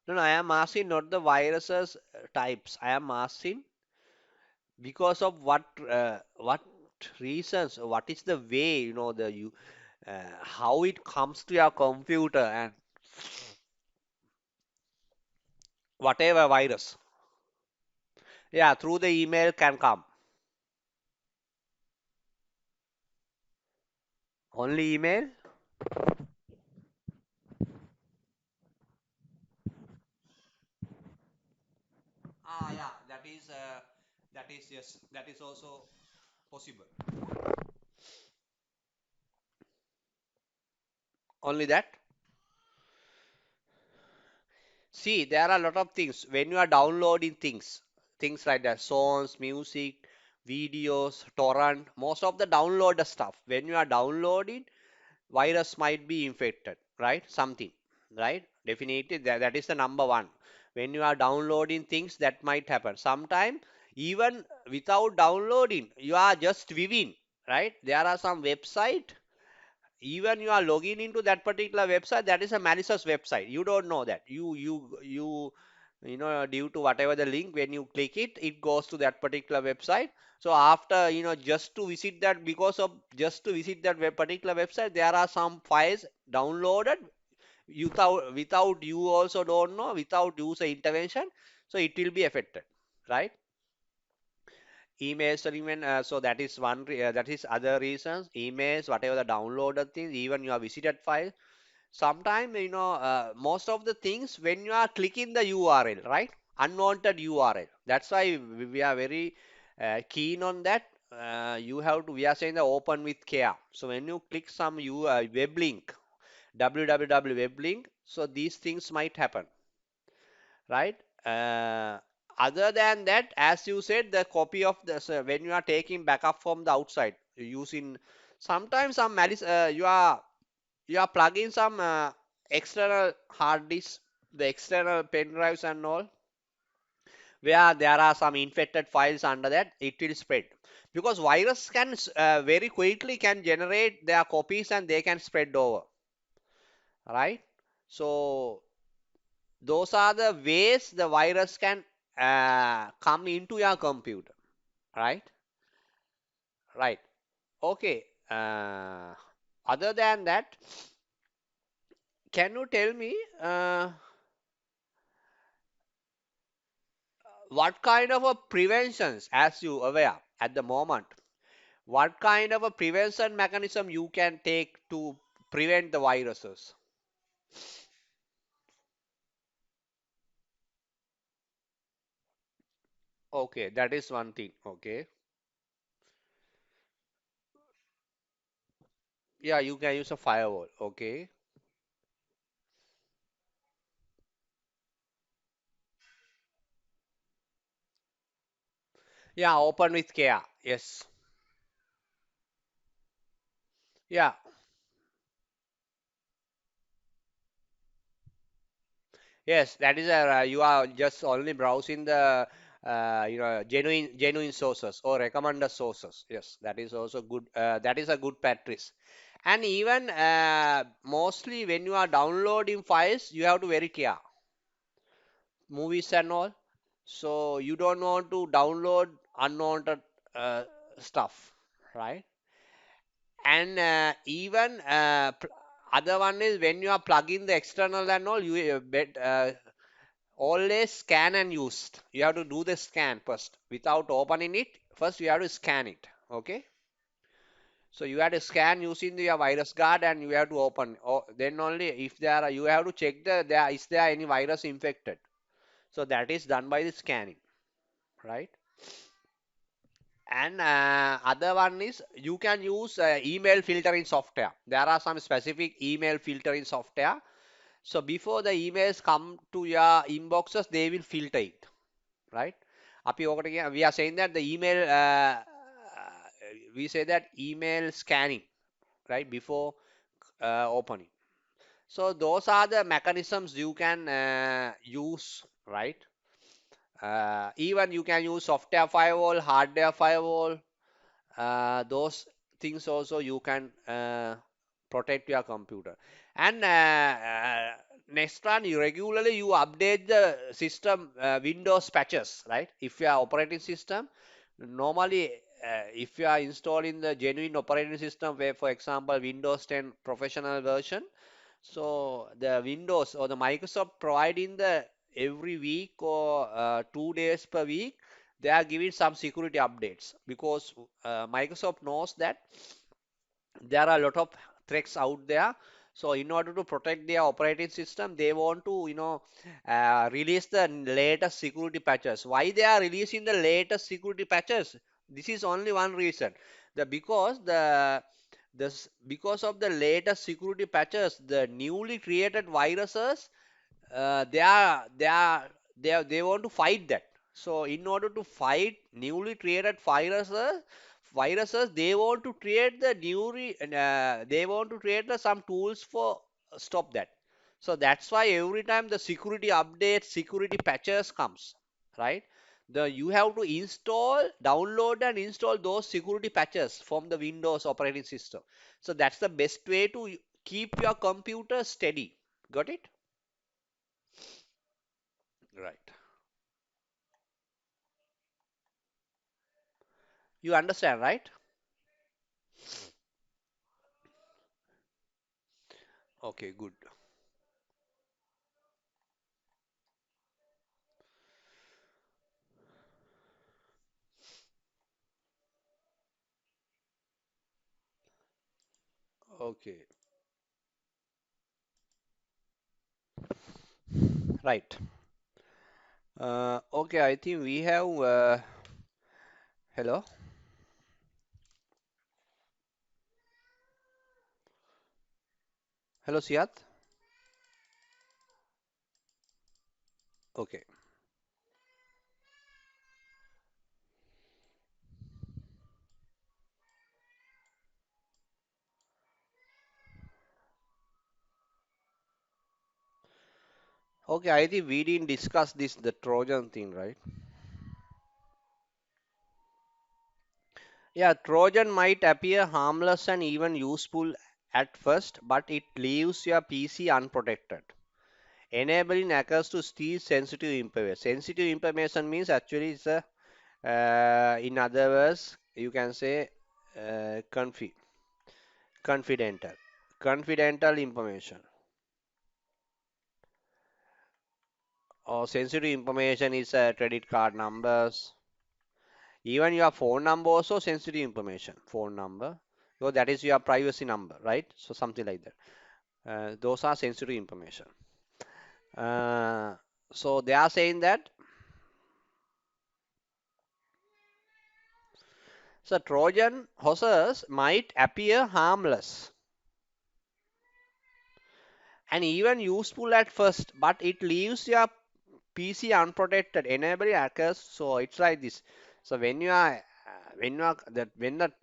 No, no, I am asking not the viruses types. I am asking because of what reasons, what is the way, the you how it comes to your computer and whatever virus. Yeah, through the email can come. Only email? Ah, yeah, that is yes, that is also possible. Only that. See, there are a lot of things when you are downloading things like that, songs, music, videos, torrent, most of the downloader stuff. When you are downloading, virus might be infected, right? Something, right? Definitely, that is the number one. When you are downloading things, that might happen. Sometime, even without downloading, you are just viewing, right? There are some website, even you are logging into that particular website, that is a malicious website. You don't know that. Due to whatever the link, when you click it, it goes to that particular website. So after, just to visit that, because of just to visit that particular website, there are some files downloaded without you also don't know, without user intervention. So it will be affected, right? Emails or even so that is that is other reasons. Emails, whatever the downloaded things, even your visited file. Sometimes, most of the things when you are clicking the URL, right? Unwanted URL. That's why we are very keen on that. You have to, we are saying the open with care. So when you click some web link, www web link, so these things might happen, right? Uh, Other than that, as you said, the copy of the, so when you are taking backup from the outside, using sometimes some malice, you are plugging some external hard disk, the external pen drives and all, where there are some infected files under that, it will spread. Because virus can very quickly can generate their copies and they can spread over, right? So those are the ways the virus can come into your computer, right? Right. Okay. Other than that, can you tell me what kind of a preventions, as you aware at the moment, what kind of a prevention mechanism you can take to prevent the viruses? Okay, that is one thing. Okay. Yeah, you can use a firewall. Okay. Yeah, open with care. Yes. Yeah. Yes, that is a you are just only browsing the genuine sources or recommended sources. Yes, that is also good. That is a good practice. And even mostly when you are downloading files, you have to very care movies and all. So you don't want to download unwanted uh, stuff, right? And even other one is when you are plugging the external and all, you always scan and use. You have to do the scan first without opening it. First, you have to scan it. Okay. So you have to scan using the virus guard and you have to open. Oh, then only if there are, you have to check there is there any virus infected. So that is done by the scanning, right? And other one is you can use email filtering software. There are some specific email filtering software. So before the emails come to your inboxes, they will filter it, right? We are saying that the email, we say that email scanning, right, before opening. So those are the mechanisms you can use, right? Even you can use software firewall, hardware firewall, those things also you can protect your computer. And next one, you regularly you update the system Windows patches, right? If you are operating system, normally if you are installing the genuine operating system, where for example Windows 10 professional version, so the Windows or the Microsoft providing the every week or 2 days per week, they are giving some security updates because Microsoft knows that there are a lot of threats out there. So in order to protect their operating system, they want to, release the latest security patches. Why they are releasing the latest security patches? This is only one reason. Because of the latest security patches, the newly created viruses, they want to fight that. So in order to fight newly created viruses, they want to create some tools for stop that. So that's why every time the security updates, security patches comes, right? You have to download and install those security patches from the Windows operating system. So that's the best way to keep your computer steady. Got it? Right. You understand, right? Okay, good. Okay, right. Okay, I think we have. Hello, hello, Siat. Okay, okay. I think we didn't discuss the Trojan thing, right? Yeah, Trojan might appear harmless and even useful at first, but it leaves your PC unprotected, enabling hackers to steal sensitive information. Sensitive information means actually it's a, in other words, you can say confidential, confidential information. Or sensitive information is credit card numbers, even your phone number also sensitive information, phone number. So that is your privacy number, right? So something like that. Those are sensitive information. Uh, so they are saying that so Trojan horses might appear harmless and even useful at first, but it leaves your PC unprotected, enable hackers. So it's like this. So when the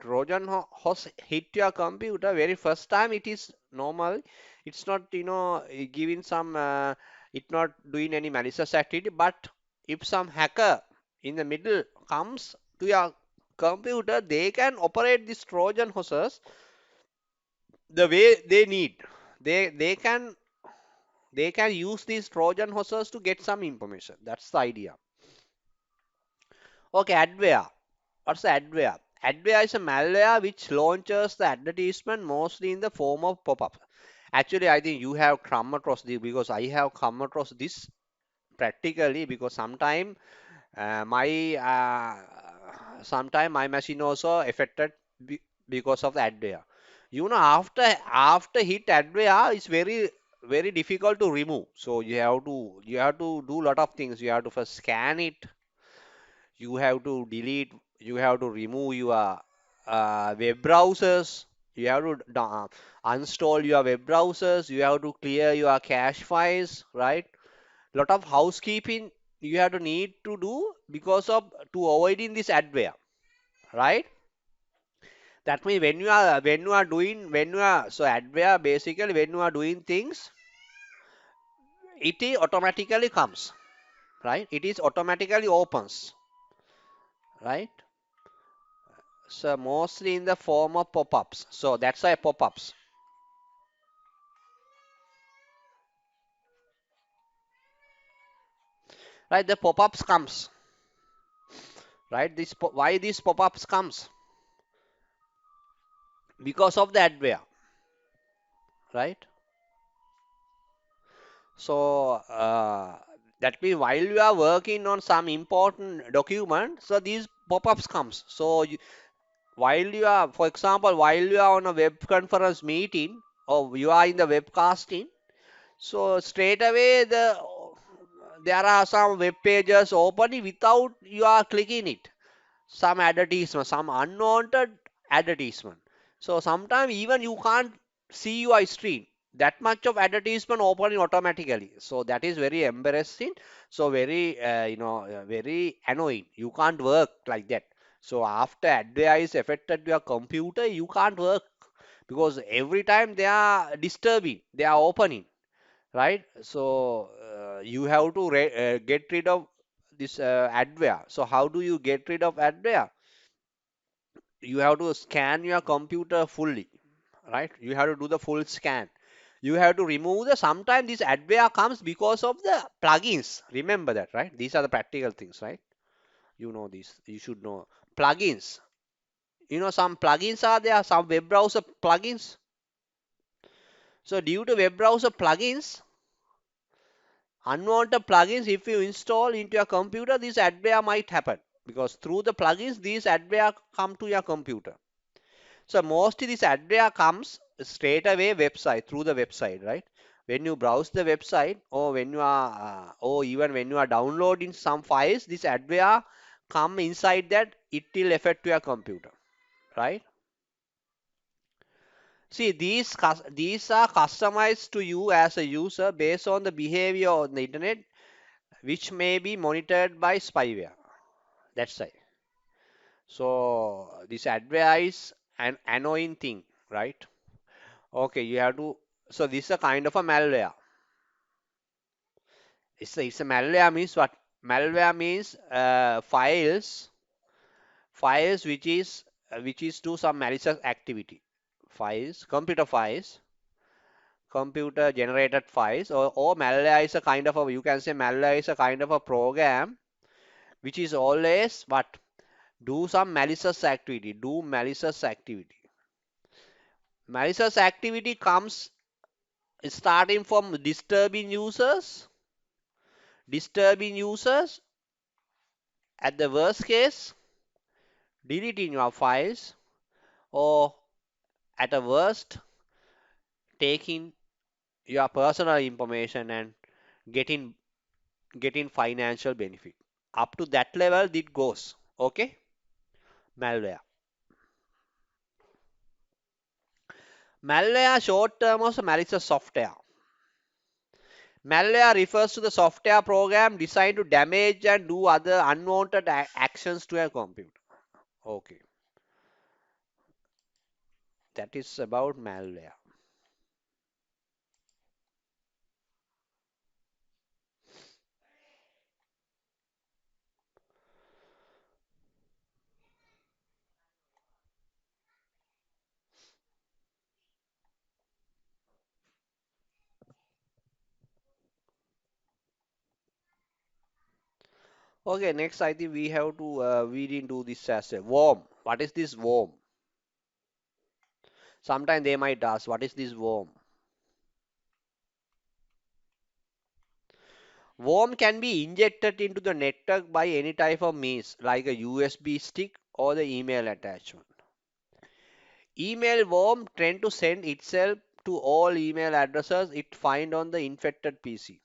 Trojan horse hit your computer very first time, it is normal. It's not giving some it not doing any malicious activity. But if some hacker in the middle comes to your computer, they can operate these Trojan horses the way they need. They can use these Trojan horses to get some information. That's the idea. Okay, adware. What's the adware? Adware is a malware which launches the advertisement mostly in the form of pop-up. Actually, I think you have come across this because I have come across this practically because sometime my machine also affected because of the adware. After hit adware, it's very difficult to remove. So you have to do a lot of things. You have to first scan it, you have to delete, you have to remove your web browsers, you have to uninstall your web browsers, you have to clear your cache files, right? Lot of housekeeping you have to need to do because of to avoiding this adware, right? That means when you are so adware basically when you are doing things, automatically comes, right? It is automatically opens, right? So mostly in the form of pop-ups. So that's why pop-ups. right? The pop-ups comes, right? Why these pop-ups comes? Because of the adware, right? So that means while you are working on some important document, so these pop-ups comes. So while you are, for example, while you are on a web conference meeting or you are in the webcasting, so straight away there are some web pages opening without you are clicking it. Some advertisement, some unwanted advertisement. So sometimes even you can't see your screen. That much of advertisement opening automatically. So that is very embarrassing. So very very annoying. You can't work like that. So after advertise affected your computer, you can't work because every time they are disturbing, they are opening, right? So you have to get rid of this adware. So how do you get rid of adware? You have to scan your computer fully, right? You have to do the full scan. You have to remove the, sometimes this adware comes because of the plugins. Remember that, right? These are the practical things, right? You know this, you should know. Plugins. You know, some plugins are there, some web browser plugins. So due to web browser plugins, unwanted plugins, if you install into your computer, this adware might happen because through the plugins, these adware come to your computer. So mostly this adware comes straight away website, through the website, right? When you browse the website or when you are or even when you are downloading some files, this adware come inside that, it will affect your computer, right? See, these are customized to you as a user based on the behavior on the internet, which may be monitored by spyware. That's right. So this adware is an annoying thing, right? Okay, you have to. So this is a kind of a malware. It's a malware means what? Malware means files which is do some malicious activity. Computer generated files, or malware is a kind of a, you can say malware is a kind of a program which is always what, do some malicious activity, do malicious activity. Malicious activity comes starting from disturbing users, at the worst case, deleting your files, or at a worst, taking your personal information and getting getting financial benefit. Up to that level, it goes. Okay, malware. Malware short term was malicious software. Malware refers to the software program designed to damage and do other unwanted actions to a computer. Okay, that is about malware. Okay, next I think we have to we didn't do this as a worm. What is this worm? Sometimes they might ask, what is this worm? Worm can be injected into the network by any type of means, like a USB stick or the email attachment. Email worm tend to send itself to all email addresses it find on the infected PC.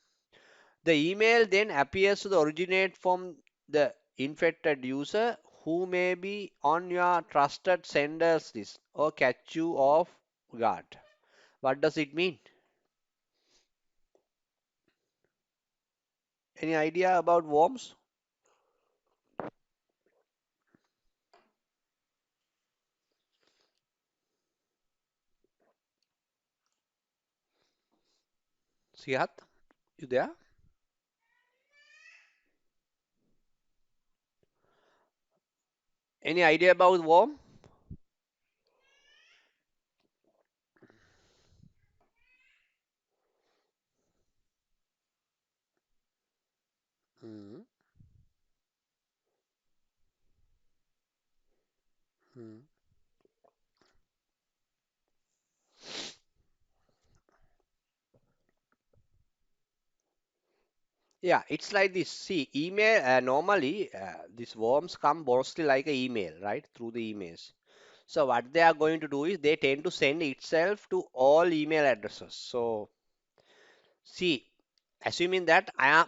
The email then appears to originate from the infected user who may be on your trusted senders list or catch you off guard. What does it mean? Any idea about worms? Sihat, you there? Any idea about worm? Hmm. Hmm. Yeah, it's like this. See, email normally these worms come mostly like a email, right? Through the emails. So what they are going to do is they tend to send itself to all email addresses. So see, assuming that I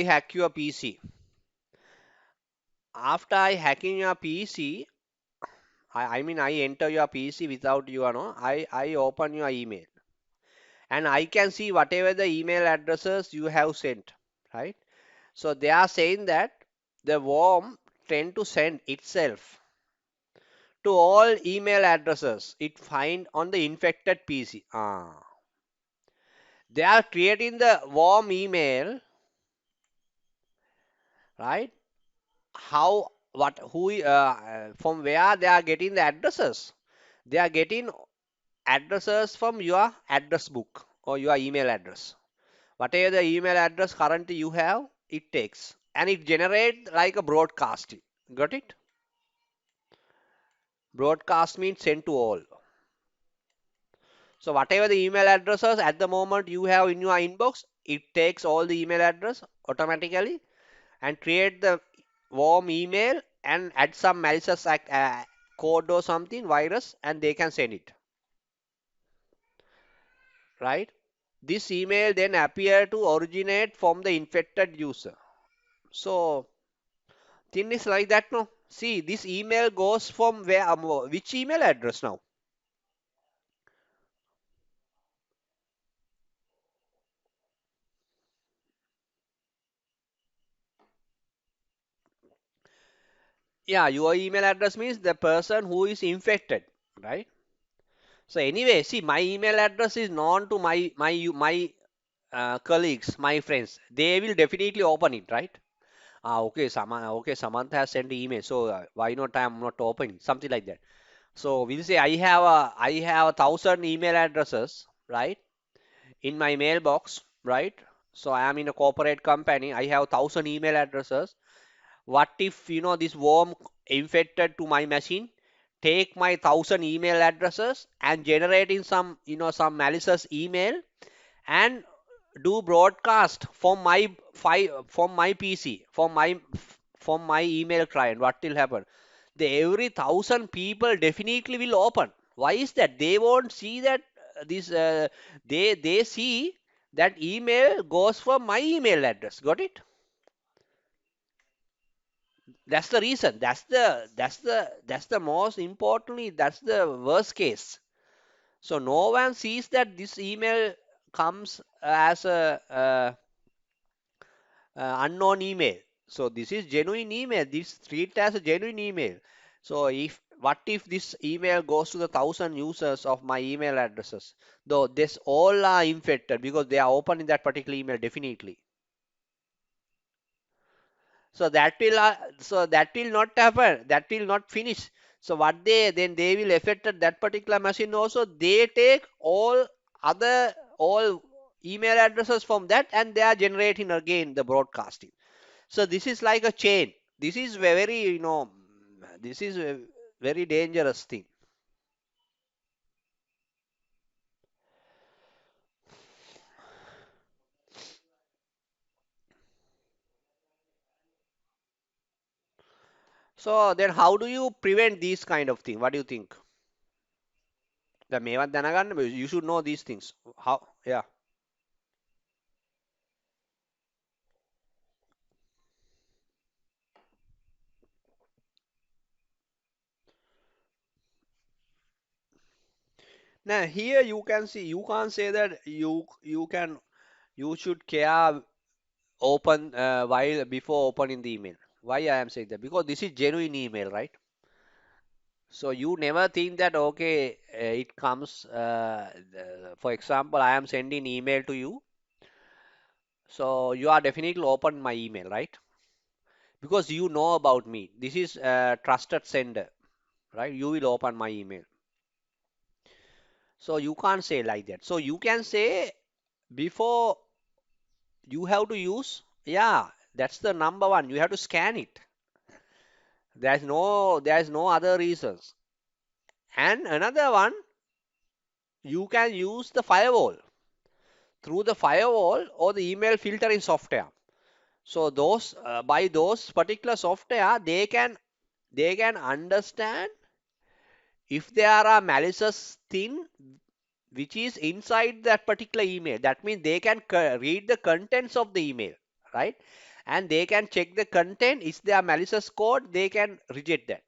hack your PC. After I hacking your PC, I mean I enter your PC without you know, I open your email and I can see whatever the email addresses you have sent, right? So they are saying that the worm tend to send itself to all email addresses it find on the infected PC. They are creating the warm email, right? How, what, who, from where they are getting the addresses? They are getting addresses from your address book or your email address. Whatever the email address currently you have, it takes and it generates like a broadcast. Got it? Broadcast means send to all. So whatever the email addresses at the moment you have in your inbox, it takes all the email address automatically and create the warm email and add some malicious code or something virus and they can send it, right? This email then appear to originate from the infected user. So thing is like that, no? See, this email goes from where, which email address now? Yeah, your email address means the person who is infected, right? So anyway, see, my email address is known to my colleagues, my friends. They will definitely open it, right? Okay, Samantha has sent the email, so why not I am not opening something like that. So we'll say I have 1,000 email addresses, right, in my mailbox, right? So I am in a corporate company. I have 1,000 email addresses. What if this worm infected to my machine, take my 1,000 email addresses and generating some malicious email and do broadcast from my PC, from my email client. What will happen? Every 1,000 people definitely will open. Why is that? They won't see that this. They see that email goes from my email address. Got it? That's the reason. That's the most importantly. That's the worst case. So no one sees that this email comes as a unknown email. So this is genuine email. This treat as a genuine email. So if what if this email goes to the 1,000 users of my email addresses? Though this all are infected because they are open in that particular email definitely. So that will not happen. That will not finish. So what they will affect that particular machine also. They take all email addresses from that and they are generating again the broadcasting. So this is like a chain. This is very, this is a very dangerous thing. So then how do you prevent these kind of thing? What do you think? The මේවත් දැනගන්න you should know these things. How? Yeah. Now here you can see you can't say that you should care open while before opening the email. Why I am saying that? Because this is genuine email, right? So you never think that okay, it comes. For example, I am sending email to you, so you are definitely open my email, right? Because you know about me. This is a trusted sender, right? You will open my email. So you can't say like that. So you can say before you have to use, yeah. That's the number one. You have to scan it. There's no other reasons. And another one, you can use the firewall through the firewall or the email filtering software. So those by those particular software, they can understand if there are malicious thing which is inside that particular email. That means they can read the contents of the email, right? And they can check the content. Is there malicious code? They can reject that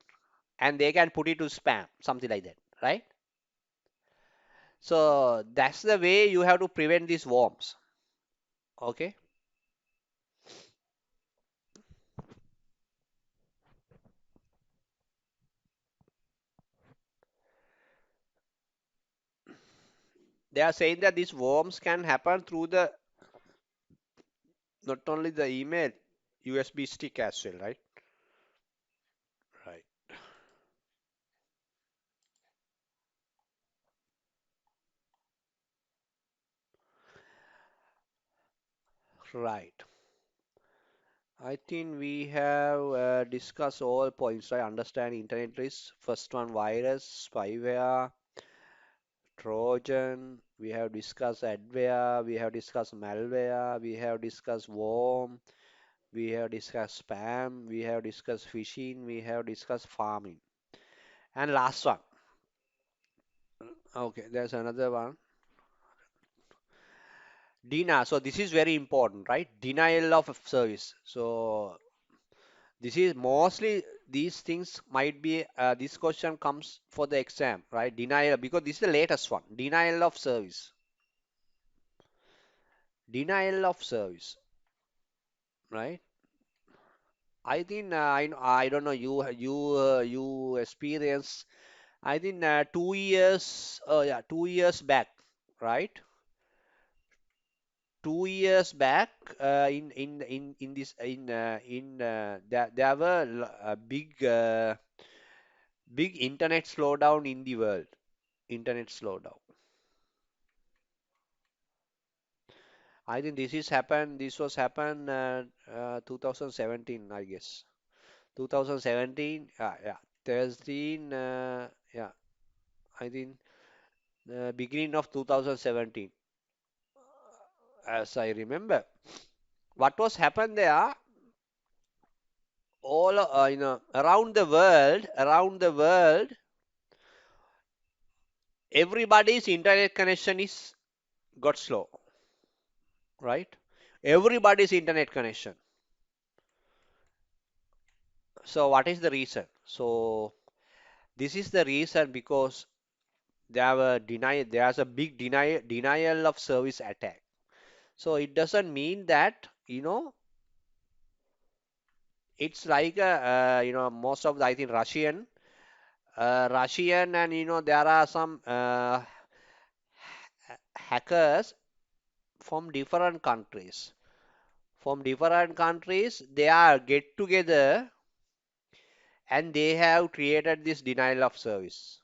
and they can put it to spam, something like that, right? So that's the way you have to prevent these worms. Okay. They are saying that these worms can happen through the not only the email, USB stick as well, right? Right. Right. I think we have discussed all points. I understand internet risk. First one, virus, spyware, Trojan. We have discussed adware. We have discussed malware. We have discussed worm. We have discussed spam. We have discussed phishing. We have discussed farming. And last one. Okay, there's another one. So this is very important, right? Denial of service. So this is mostly these things might be this question comes for the exam, right? Denial because this is the latest one. Denial of service. Denial of service, right? I think I don't know you experience. I think 2 years. Yeah, 2 years back, right? 2 years back in this in there were a big internet slowdown in the world. Internet slowdown. I think this was happened 2017, I guess. 2017, yeah. 13, yeah. I think beginning of 2017, as I remember. What was happened there? All around the world, everybody's internet connection is got slow, right? Everybody's internet connection. So what is the reason? So this is the reason because there's a big denial of service attack. So it doesn't mean that it's like most of the I think Russian and there are some hackers from different countries. From different countries, they are get together and they have created this denial of service,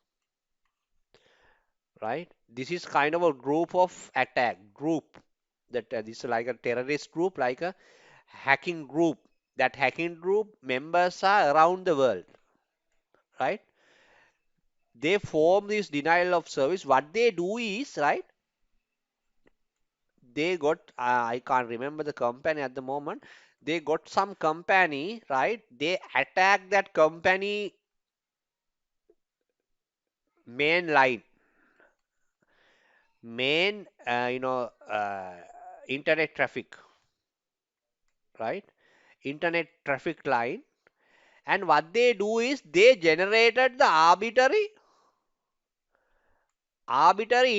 right? This is kind of a group of attack group that this is like a terrorist group, like a hacking group. That hacking group members are around the world, right? They form this denial of service. What they do is, right? They got I can't remember the company at the moment. They got some company, right? They attack that company main line, main internet traffic, right? Internet traffic line. And what they do is they generated the arbitrary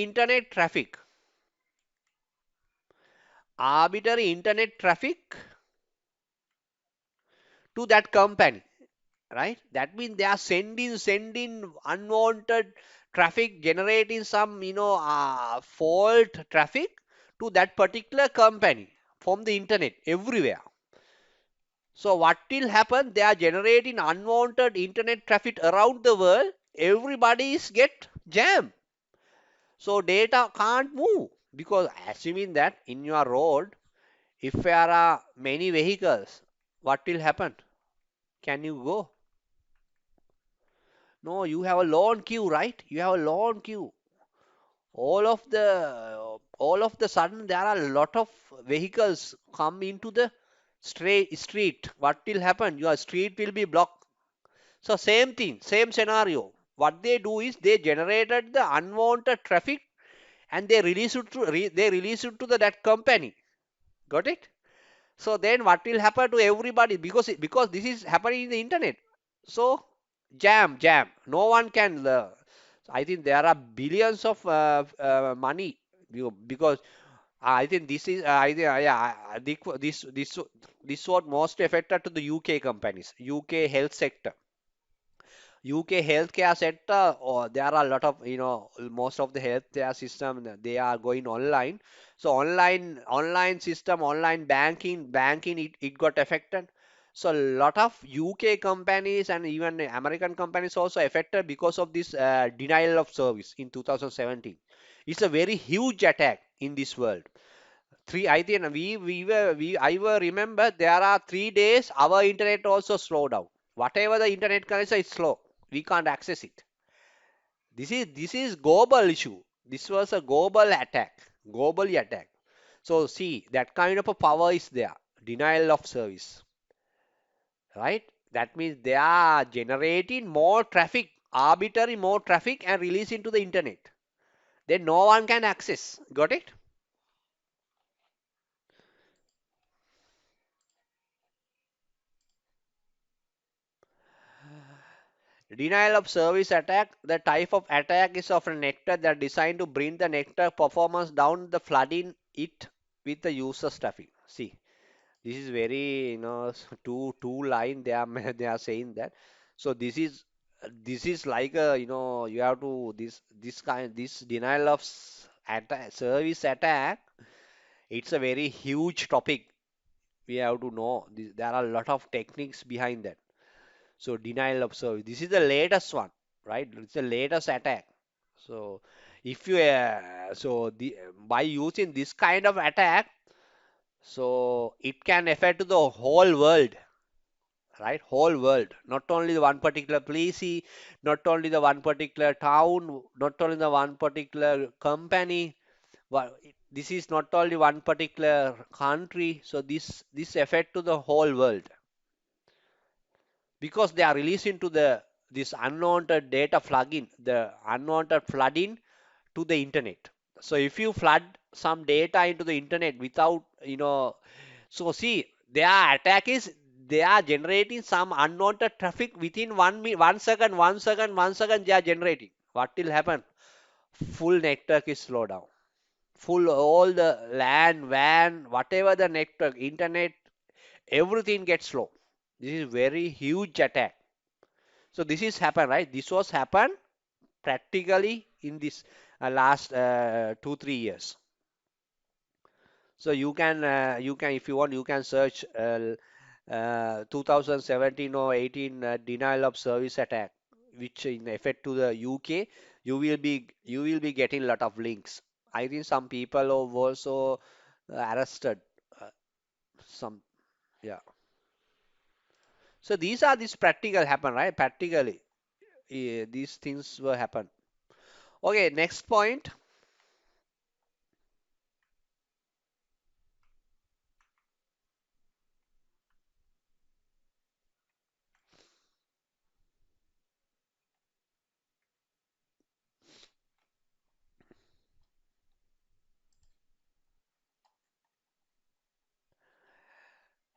internet traffic to that company, right? That means they are sending unwanted traffic, generating some fault traffic to that particular company from the internet everywhere. So what will happen? They are generating unwanted internet traffic around the world. Everybody is get jammed. So data can't move because assuming that in your road, If there are many vehicles, what will happen? Can you go? No, you have a long queue, right? You have a long queue. All of the sudden there are a lot of vehicles come into the street. What will happen? Your street will be blocked. So same thing, same scenario. What they do is they generated the unwanted traffic and they release it to that company. Got it? So then what will happen to everybody, because this is happening in the internet. So jam. No one can. I think there are billions of money, because I think this is I think yeah I think this was most affected to the UK companies, UK health sector. UK healthcare sector, or there are a lot of, most of the healthcare system, they are going online. So online system, online banking, it got affected. So a lot of UK companies and even American companies also affected because of this denial of service in 2017. It's a very huge attack in this world. I think I will remember there are 3 days our internet also slowed down. Whatever the internet connection is slow. We can't access it. This is global issue. This was a global attack. Globally attack. So see, that kind of a power is there. Denial of service. Right? That means they are generating more traffic, arbitrary more traffic and release into the internet. Then no one can access. Got it? Denial of service attack. The type of attack is of a nectar that designed to bring the nectar performance down, the flooding it with the user's traffic. See, this is very, two line they are they are saying that. So this is like a, you have to this denial of attack, service attack. It's a very huge topic. We have to know there are a lot of techniques behind that. So denial of service. This is the latest one, right? It's the latest attack. So if you by using this kind of attack, so it can affect the whole world, right? Whole world, not only the one particular place, not only the one particular town, not only the one particular company. This is not only one particular country. So this affect to the whole world, because they are releasing to the this unwanted data flooding, the unwanted flooding to the internet. So if you flood some data into the internet without, so see, their attack is they are generating some unwanted traffic within 1 second, 1 second, 1 second they are generating. What will happen? Full network is slow down. Full all the LAN, WAN, whatever the network, internet, everything gets slow. This is very huge attack. So this is happen, right? This was happen practically in this last 2 3 years. So you can if you want you can search 2017 or 18 denial of service attack, which in effect to the UK. You will be getting a lot of links. I think some people have also arrested. Uh, some Yeah. So these are this practical happen, right? Practically, these things will happen. Okay, next point.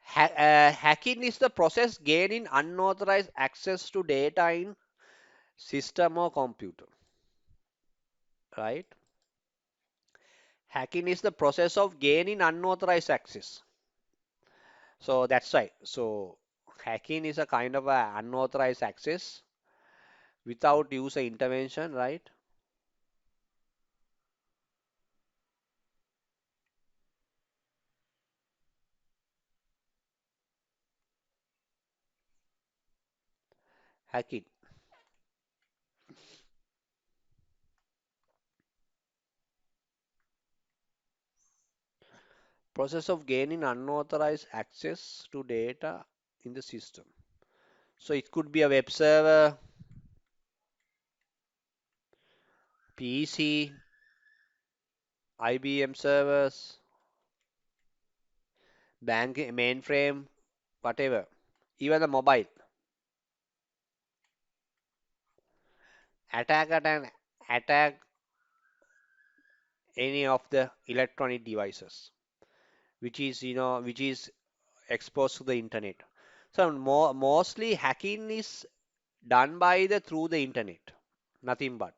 Hacking is the process gaining unauthorized access to data in system or computer, right? Hacking is the process of gaining unauthorized access. So that's right. So hacking is a kind of a unauthorized access without user intervention, right? Hacking. Process of gaining unauthorized access to data in the system. So it could be a web server, PC, IBM servers, bank mainframe, whatever. Even the mobile. Attacker can attack any of the electronic devices, which is exposed to the internet. So mostly hacking is done by the through the internet, nothing but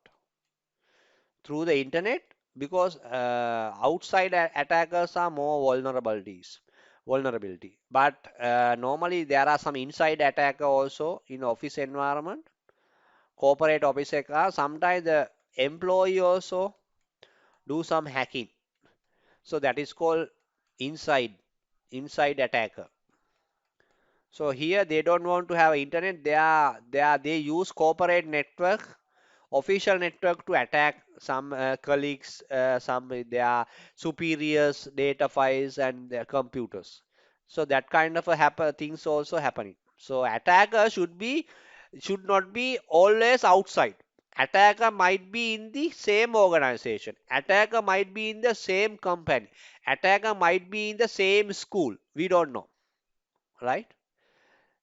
through the internet because outside attackers are more vulnerability. But normally there are some inside attacker also in office environment, corporate office attacker. Sometimes the employee also do some hacking. So that is called inside inside attacker. So here they don't want to have internet. They use corporate network, official network to attack some colleagues, some their superiors, data files and their computers. So that kind of a things also happening. So attacker should not be always outside. Attacker might be in the same organization. Attacker might be in the same company. Attacker might be in the same school. We don't know, right?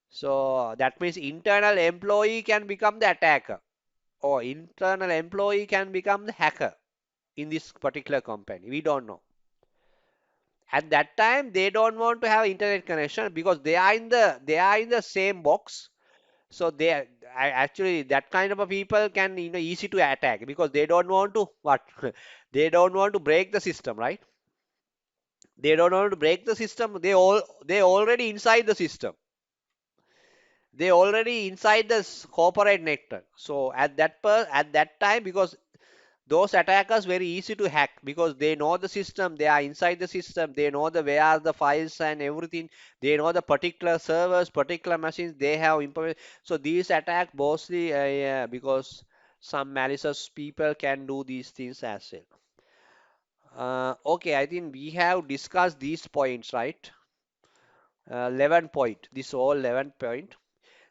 So that means internal employee can become the attacker or internal employee can become the hacker in this particular company. We don't know. At that time, they don't want to have internet connection because they are in the same box. So actually that kind of a people can easy to attack because they don't want to what they don't want to break the system, right? They don't want to break the system. They already inside the system. They already inside the corporate network. So at that time, because those attackers very easy to hack because they know the system, they are inside the system, they know the where are the files and everything, they know the particular servers, particular machines, they have information. So these attack mostly yeah, because some malicious people can do these things as well. Okay, I think we have discussed these points, right? 11 point, this all 11 point.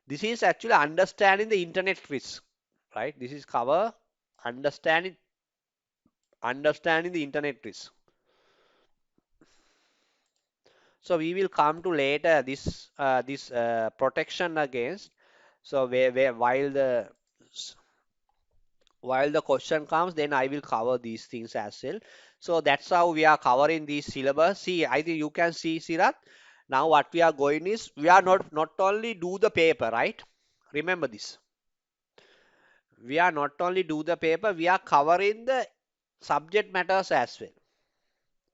This is actually understanding the internet risk, right? This is cover understanding the internet risk. So we will come to later this protection against. So where while the question comes, then I will cover these things as well. So that's how we are covering the syllabus. See, I think you can see, Sirat. Now what we are going is we are not only do the paper, right? Remember this. We are not only do the paper, we are covering the subject matters as well,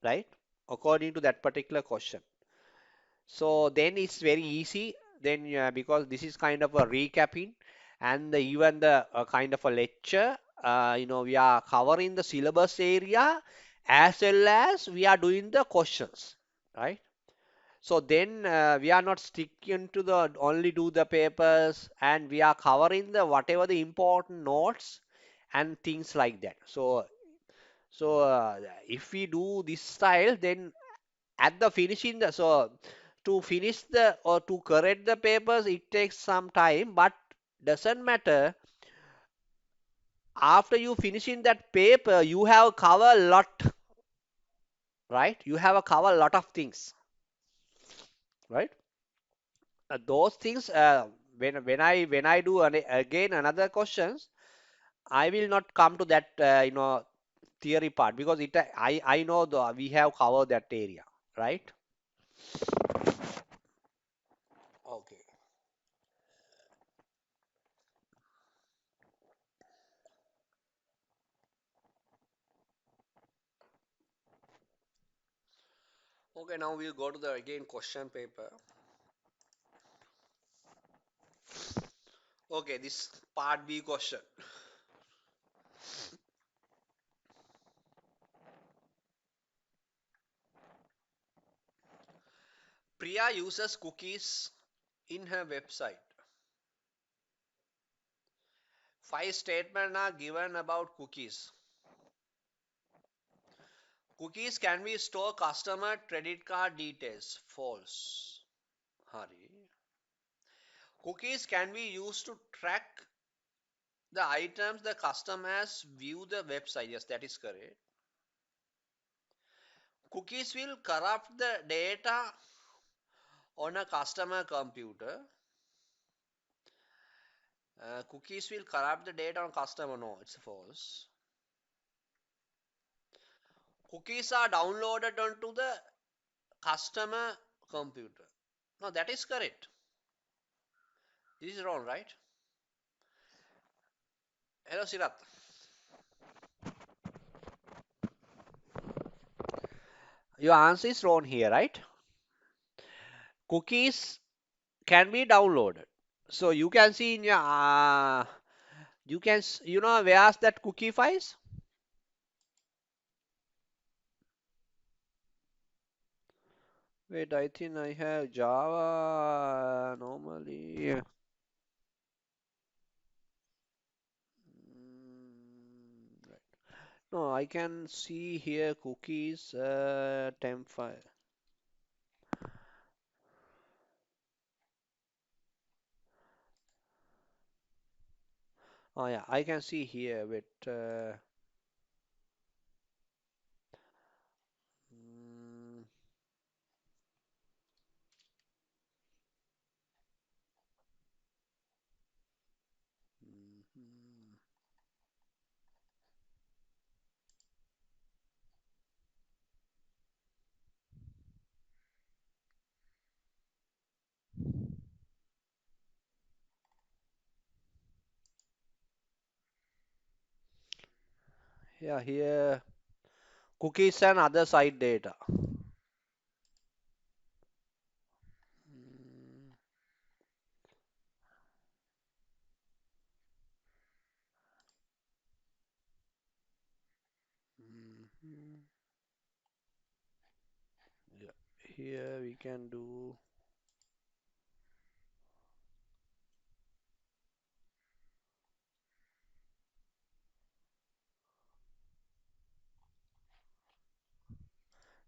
right? According to that particular question. So then it's very easy. Then because this is kind of a recapping and even the kind of a lecture, we are covering the syllabus area as well as we are doing the questions, right? So then we are not sticking to the only do the papers and we are covering the whatever the important notes and things like that. So if we do this style, then at the finishing the so to finish the or to correct the papers it takes some time, but doesn't matter. After you finishing that paper you have cover a lot, right? You have a cover a lot of things, right? Those things when I do again another questions, I will not come to that theory part because I know we have covered that area, right? Okay. Okay, now we'll go to the again question paper. Okay, this part B question. Priya uses cookies in her website. Five statements are given about cookies. Cookies can be store customer credit card details. False. Hari. Cookies can be used to track the items the customers view the website. Yes, that is correct. Cookies will corrupt the data on a customer computer. Cookies will corrupt the data on customer. No, it's false. Cookies are downloaded onto the customer computer. No, that is correct. This is wrong, right? Hello, Sirat. Your answer is wrong here, right? Cookies can be downloaded. So you can see in your you know where's that cookie files? Wait, I think I have Java normally. Right. No, I can see here cookies temp file. Oh yeah, I can see here with mm, mhm. Yeah, here cookies and other site data. Mm, mhm. Yeah, here we can do.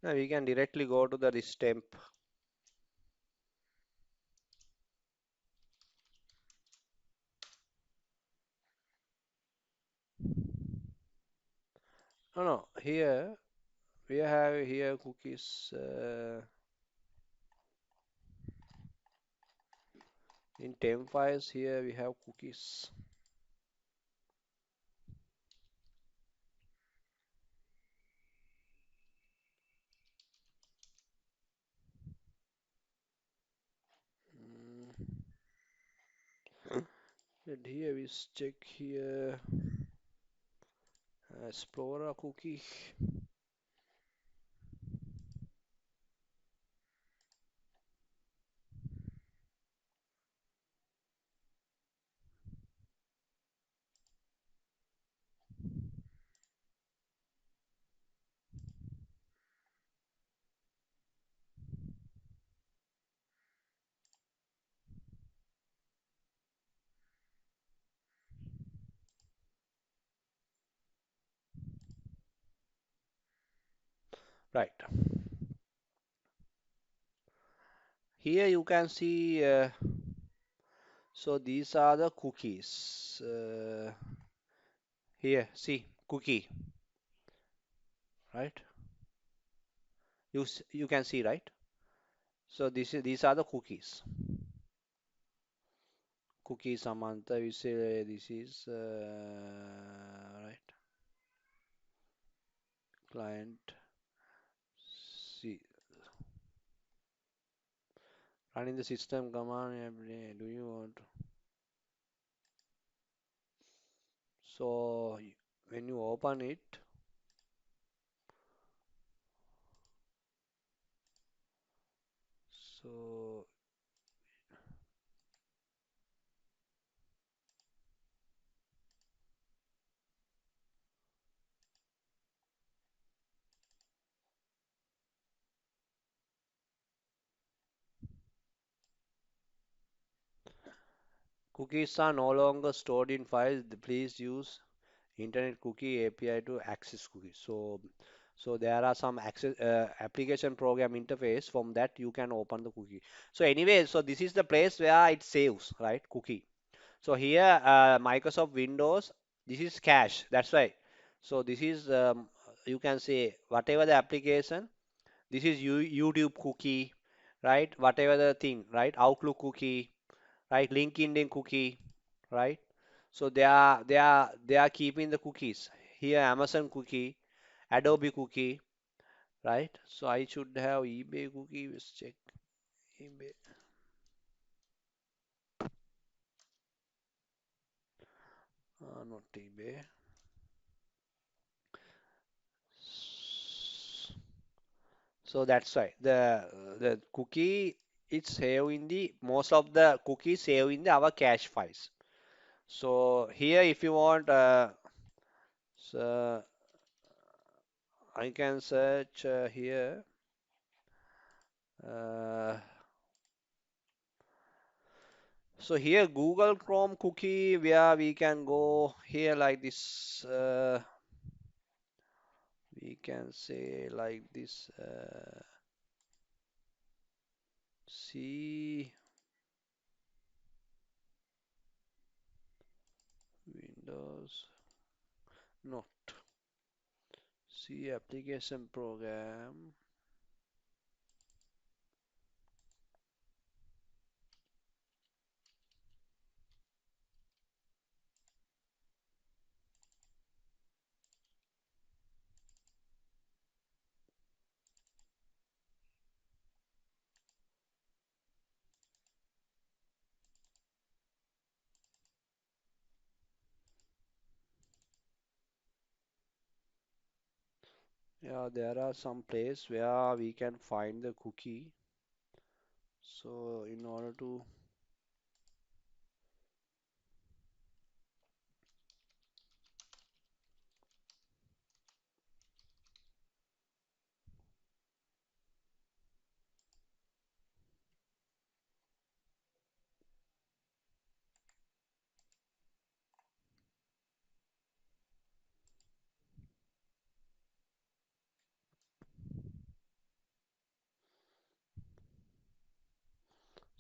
We can directly go to the this temp. No, no. Here we have here cookies. In temp files, here we have cookies. Mm. And here we check here Explorer cookie. Right. Here you can see. So these are the cookies. Here, see cookie, right? You can see, right? So these are the cookies. Cookie Samantha, we say this is right client. See, running the system command every day. Do you want? So when you open it, so cookies are no longer stored in files. Please use Internet Cookie API to access cookies. So So there are some access application program interface. From that you can open the cookie. So anyway, so this is the place where it saves, right? Cookie. So here, Microsoft Windows, this is cache. That's right. So this is you can say whatever the application. This is YouTube cookie, right? Whatever the thing, right? Outlook cookie, right? LinkedIn cookie, right? So they are keeping the cookies. Here Amazon cookie, Adobe cookie, right? So I should have eBay cookie. Let's check eBay. Not eBay. So that's why the cookie it's saved in the most of the cookies save in the our cache files. So here if you want so I can search here uh, so here Google Chrome cookie where we can go here like this we can say like this C Windows not C application program. Yeah, there are some place where we can find the cookie. So in order to,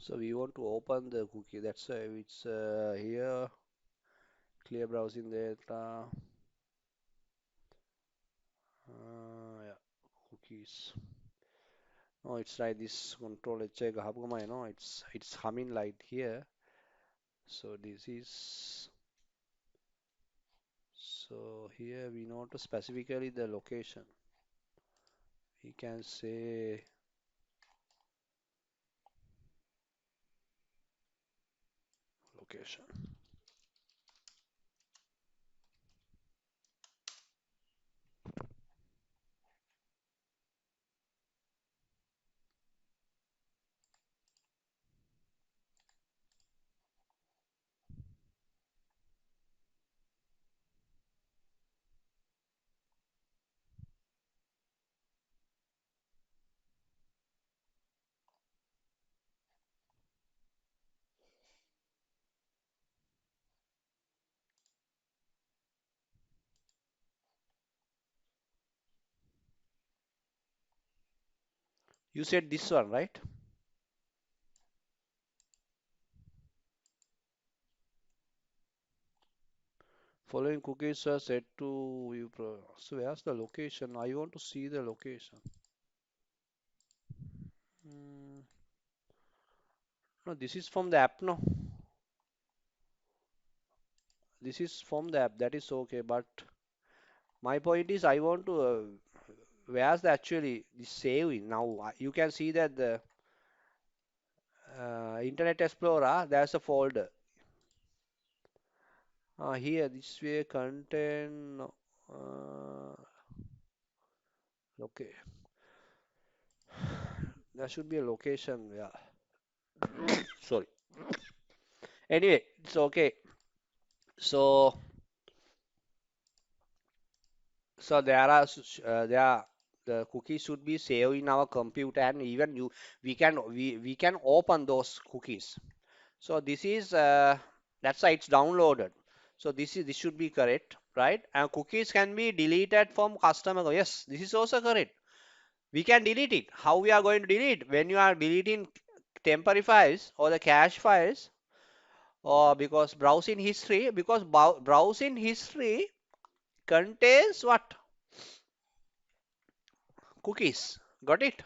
so we want to open the cookie. That's why it's here, clear browsing data. Yeah, cookies. Oh, it's like this control H gahapuma, it's humming like here. So this is so here we know to specifically the location. We can say location. You said this one, right? Following cookies are set to view so where's the location? I want to see the location. Hmm, no, this is from the app, no. This is from the app. That is okay. But my point is, I want to. Where's the actually the saving now? You can see that the Internet Explorer. There's a folder. Here, this way content. No, okay. There should be a location. Yeah. Sorry. Anyway, it's okay. So. So there are the cookies should be saved in our computer and even we can open those cookies. So this is that's why it's downloaded. So this should be correct. right? And cookies can be deleted from customer. Yes, this is also correct. We can delete it. How we are going to delete? When you are deleting temporary files or the cache files, or because browsing history, because browsing history contains what? Cookies. Got it?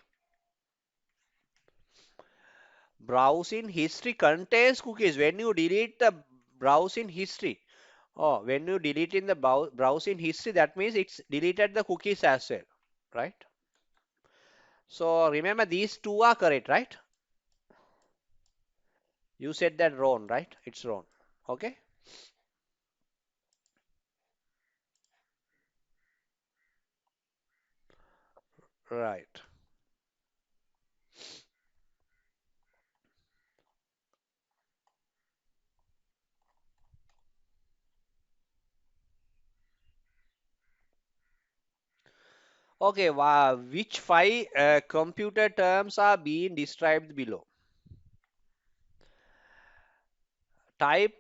Browsing history contains cookies. When you delete the browsing history, oh, when you delete in the browsing history, that means it's deleted the cookies as well, right? So remember these two are correct, right? You said that wrong, right? It's wrong. Okay? Right. Okay, wow. Which five computer terms are being described below? Type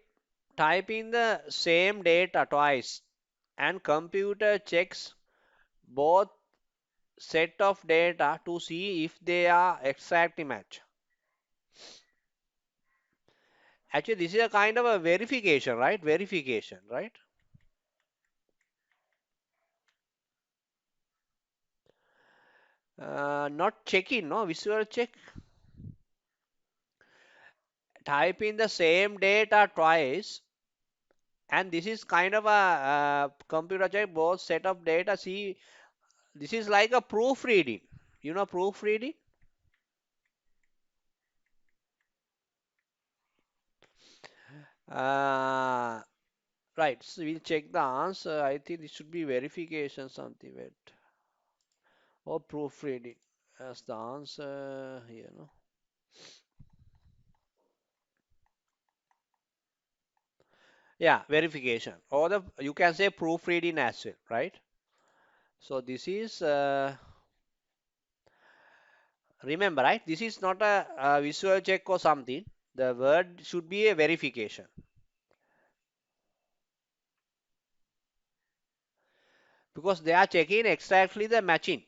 type in the same data twice and computer checks both set of data to see if they are exactly match. Actually, this is a kind of a verification, right? Verification, right? Not check-in, no, visual check. Type in the same data twice, and this is kind of a computer check both set of data. See, this is like a proofreading. You know, proofreading. Uh, right. So we'll check the answer. I think this should be verification something. Wait, or proofreading as the answer here. No. Yeah, verification. Or the you can say proofreading as well, right? So this is remember, right? This is not a visual check or something. The word should be a verification because they are checking exactly the matching.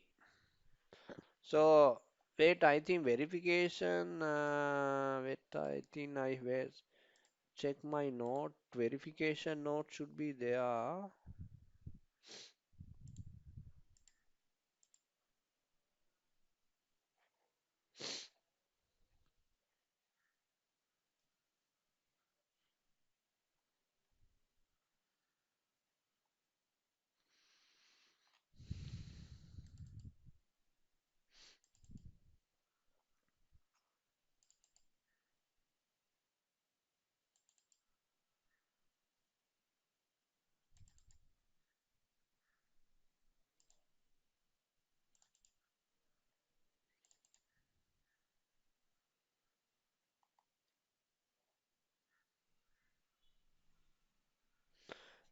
So wait, I think verification. Wait, I think I will check my note. Verification note should be there.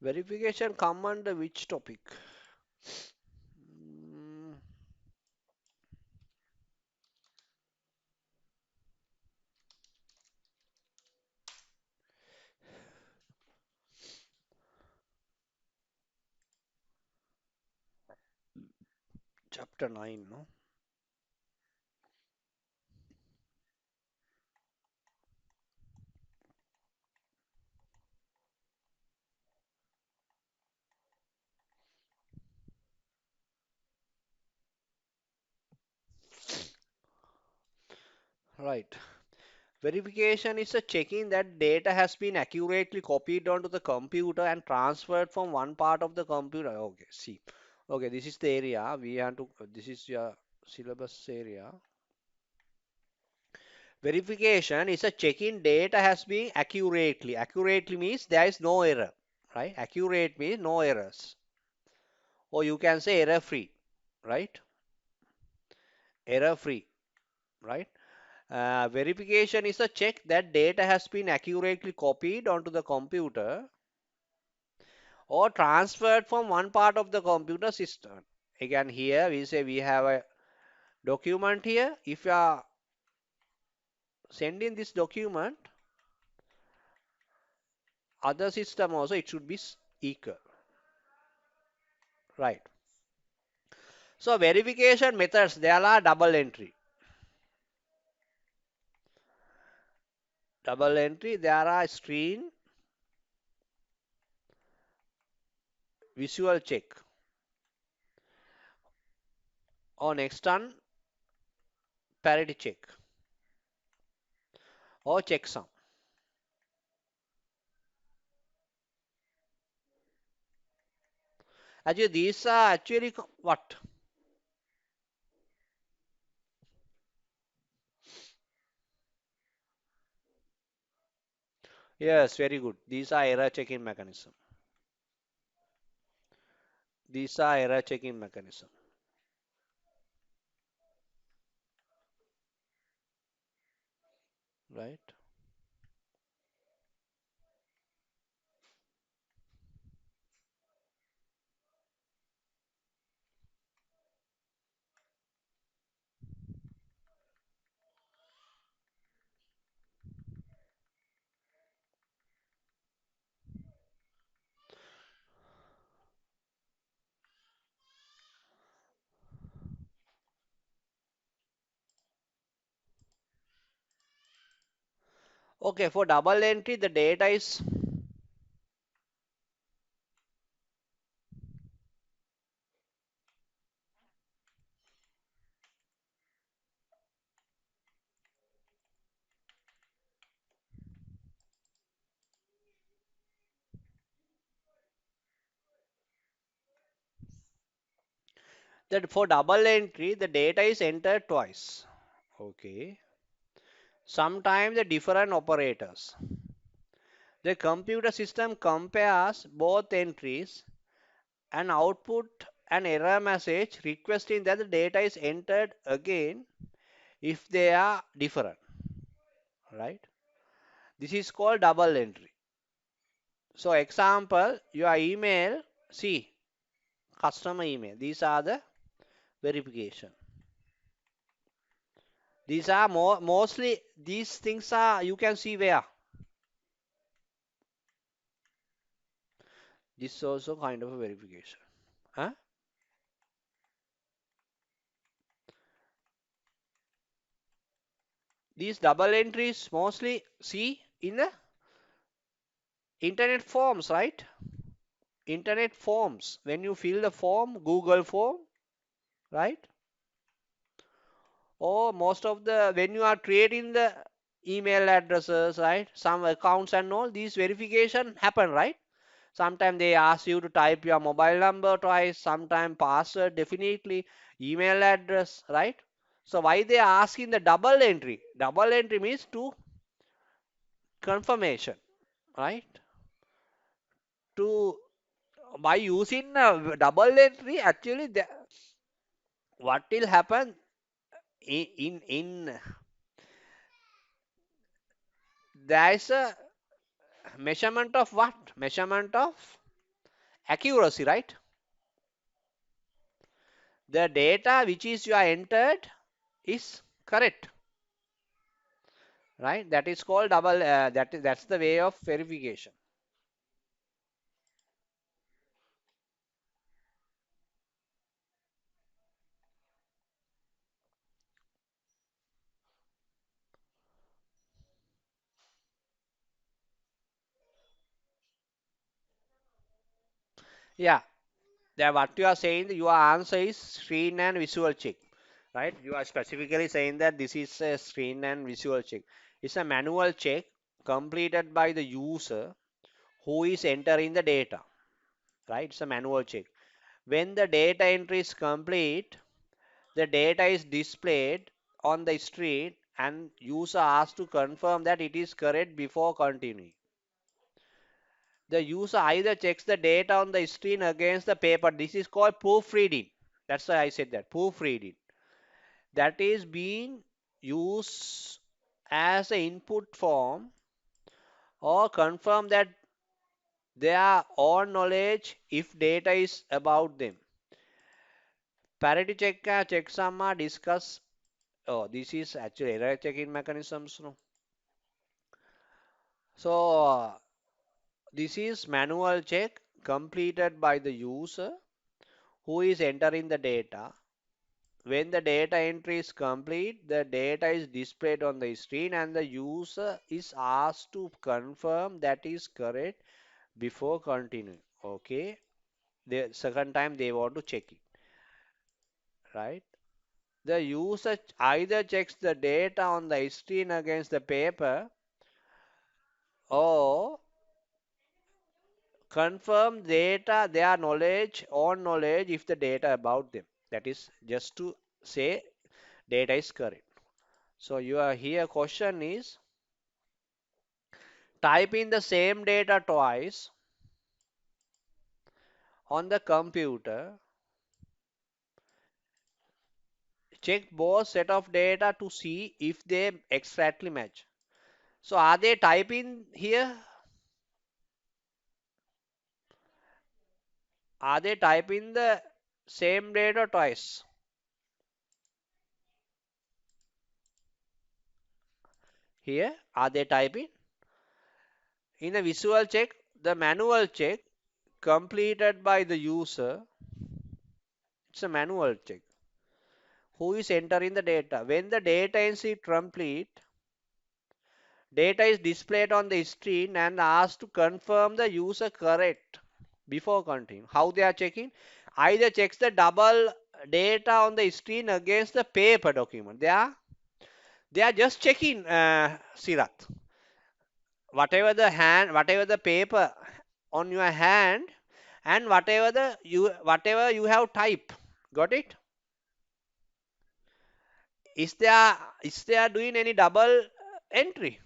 Verification come under which topic? Mm, chapter 9, no? Right. Verification is a checking that data has been accurately copied onto the computer and transferred from one part of the computer. Okay, see. Okay, this is the area we have to, this is your syllabus area. Verification is a checking data has been accurately. Accurately means there is no error, right? Accurate means no errors. Or you can say error free, right? Error free, right? Verification is a check that data has been accurately copied onto the computer or transferred from one part of the computer system. Again, here we say we have a document here. If you are sending this document, other system also it should be equal. right? So verification methods, there are double entry, there are screen, visual check, or next one, parity check, or checksum. Actually, these are actually what? Yes, very good. These are error checking mechanism. These are error checking mechanism, right? Okay, for double entry, the data is that for double entry, the data is entered twice. Okay. Sometimes the different operators. The computer system compares both entries and output an error message requesting that the data is entered again if they are different, right? This is called double entry. So example, your email, see, customer email. These are the verification. These are mostly these things are you can see where this is also kind of a verification. Huh? These double entries mostly see in the internet forms, right? Internet forms. When you fill the form, Google form, right? Or most of the when you are creating the email addresses, right? Some accounts and all these verification happen, right? Sometimes they ask you to type your mobile number twice, sometimes password definitely, email address, right? So why they are asking the double entry? Double entry means to confirmation, right? To by using a double entry, actually, what will happen in there is a measurement of what? Measurement of accuracy, right? The data which is you are entered is correct, right? That is called double. That's the way of verification. Yeah, that what you are saying. Your answer is screen and visual check, right? You are specifically saying that this is a screen and visual check. It's a manual check completed by the user who is entering the data, right? It's a manual check. When the data entry is complete, the data is displayed on the screen and user has to confirm that it is correct before continuing. The user either checks the data on the screen against the paper. This is called proofreading. That's why I said that proofreading. That is being used as an input form or confirm that their own knowledge if data is about them. Parity check checksum are discuss. Oh, this is actually error checking mechanisms. No? So this is manual check completed by the user who is entering the data. When the data entry is complete, the data is displayed on the screen and the user is asked to confirm that is correct before continuing. Okay. The second time they want to check it, right? The user either checks the data on the screen against the paper or confirm data, their knowledge, own knowledge if the data about them. That is just to say data is correct. So your here question is type in the same data twice on the computer, check both set of data to see if they exactly match. So are they typing here? Are they typing the same data twice? Here, are they typing? In a visual check, the manual check completed by the user, it's a manual check. Who is entering the data? When the data is complete, data is displayed on the screen and asked to confirm the user correct before continuing. How they are checking? Either checks the double data on the screen against the paper document. They are just checking, Sirat. Whatever the paper on your hand and whatever you have type. Got it? Is there doing any double entry?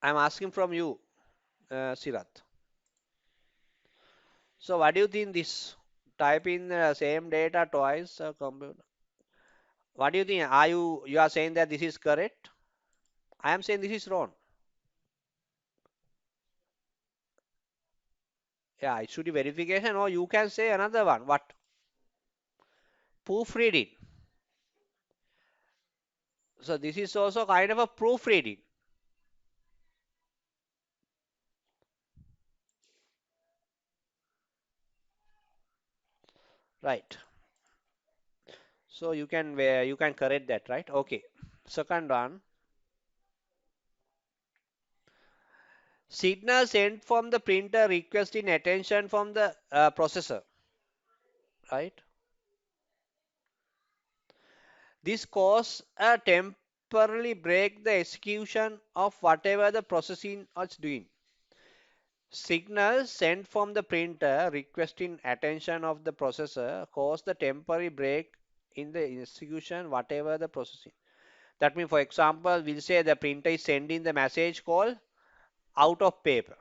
I'm asking from you, Sirat. So what do you think this? Type in the same data twice, computer. What do you think? You are saying that this is correct? I am saying this is wrong. Yeah, it should be verification, or you can say another one. What? Proofreading. So this is also kind of a proofreading, right? So you can correct that, right? Okay. Second one, signal sent from the printer requesting attention from the processor, right? This cause a temporarily break the execution of whatever the processing is doing. Signal sent from the printer requesting attention of the processor cause the temporary break in the execution whatever the processing. That means, for example, we'll say the printer is sending the message call out of paper.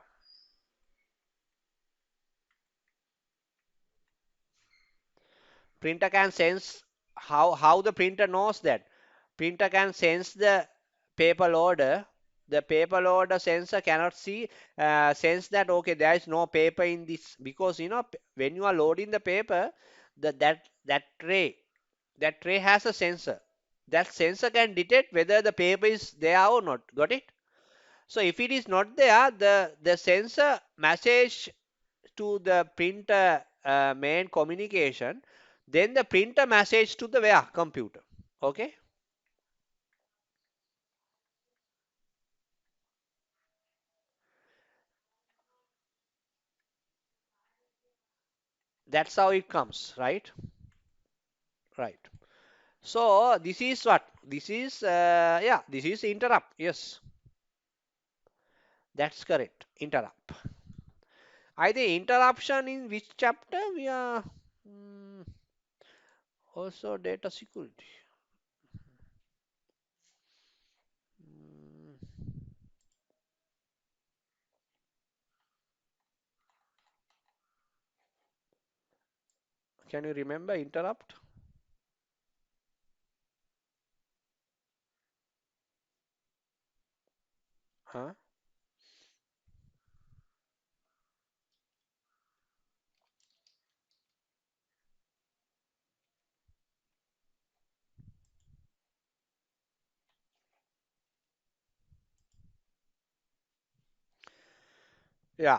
Printer can sense how the printer knows that. Printer can sense the paper loader. The paper loader sensor cannot see sense that okay there is no paper in this because when you are loading the paper that tray has a sensor. That sensor can detect whether the paper is there or not. Got it? So if it is not there, the sensor message to the printer main communication, then the printer message to the where computer. Okay, that's how it comes, right? Right. So this is what this is. Yeah, this is interrupt. Yes, that's correct. Interrupt. I think interruption in which chapter we are also data security. Mm, can you remember interrupt? Huh? Yeah,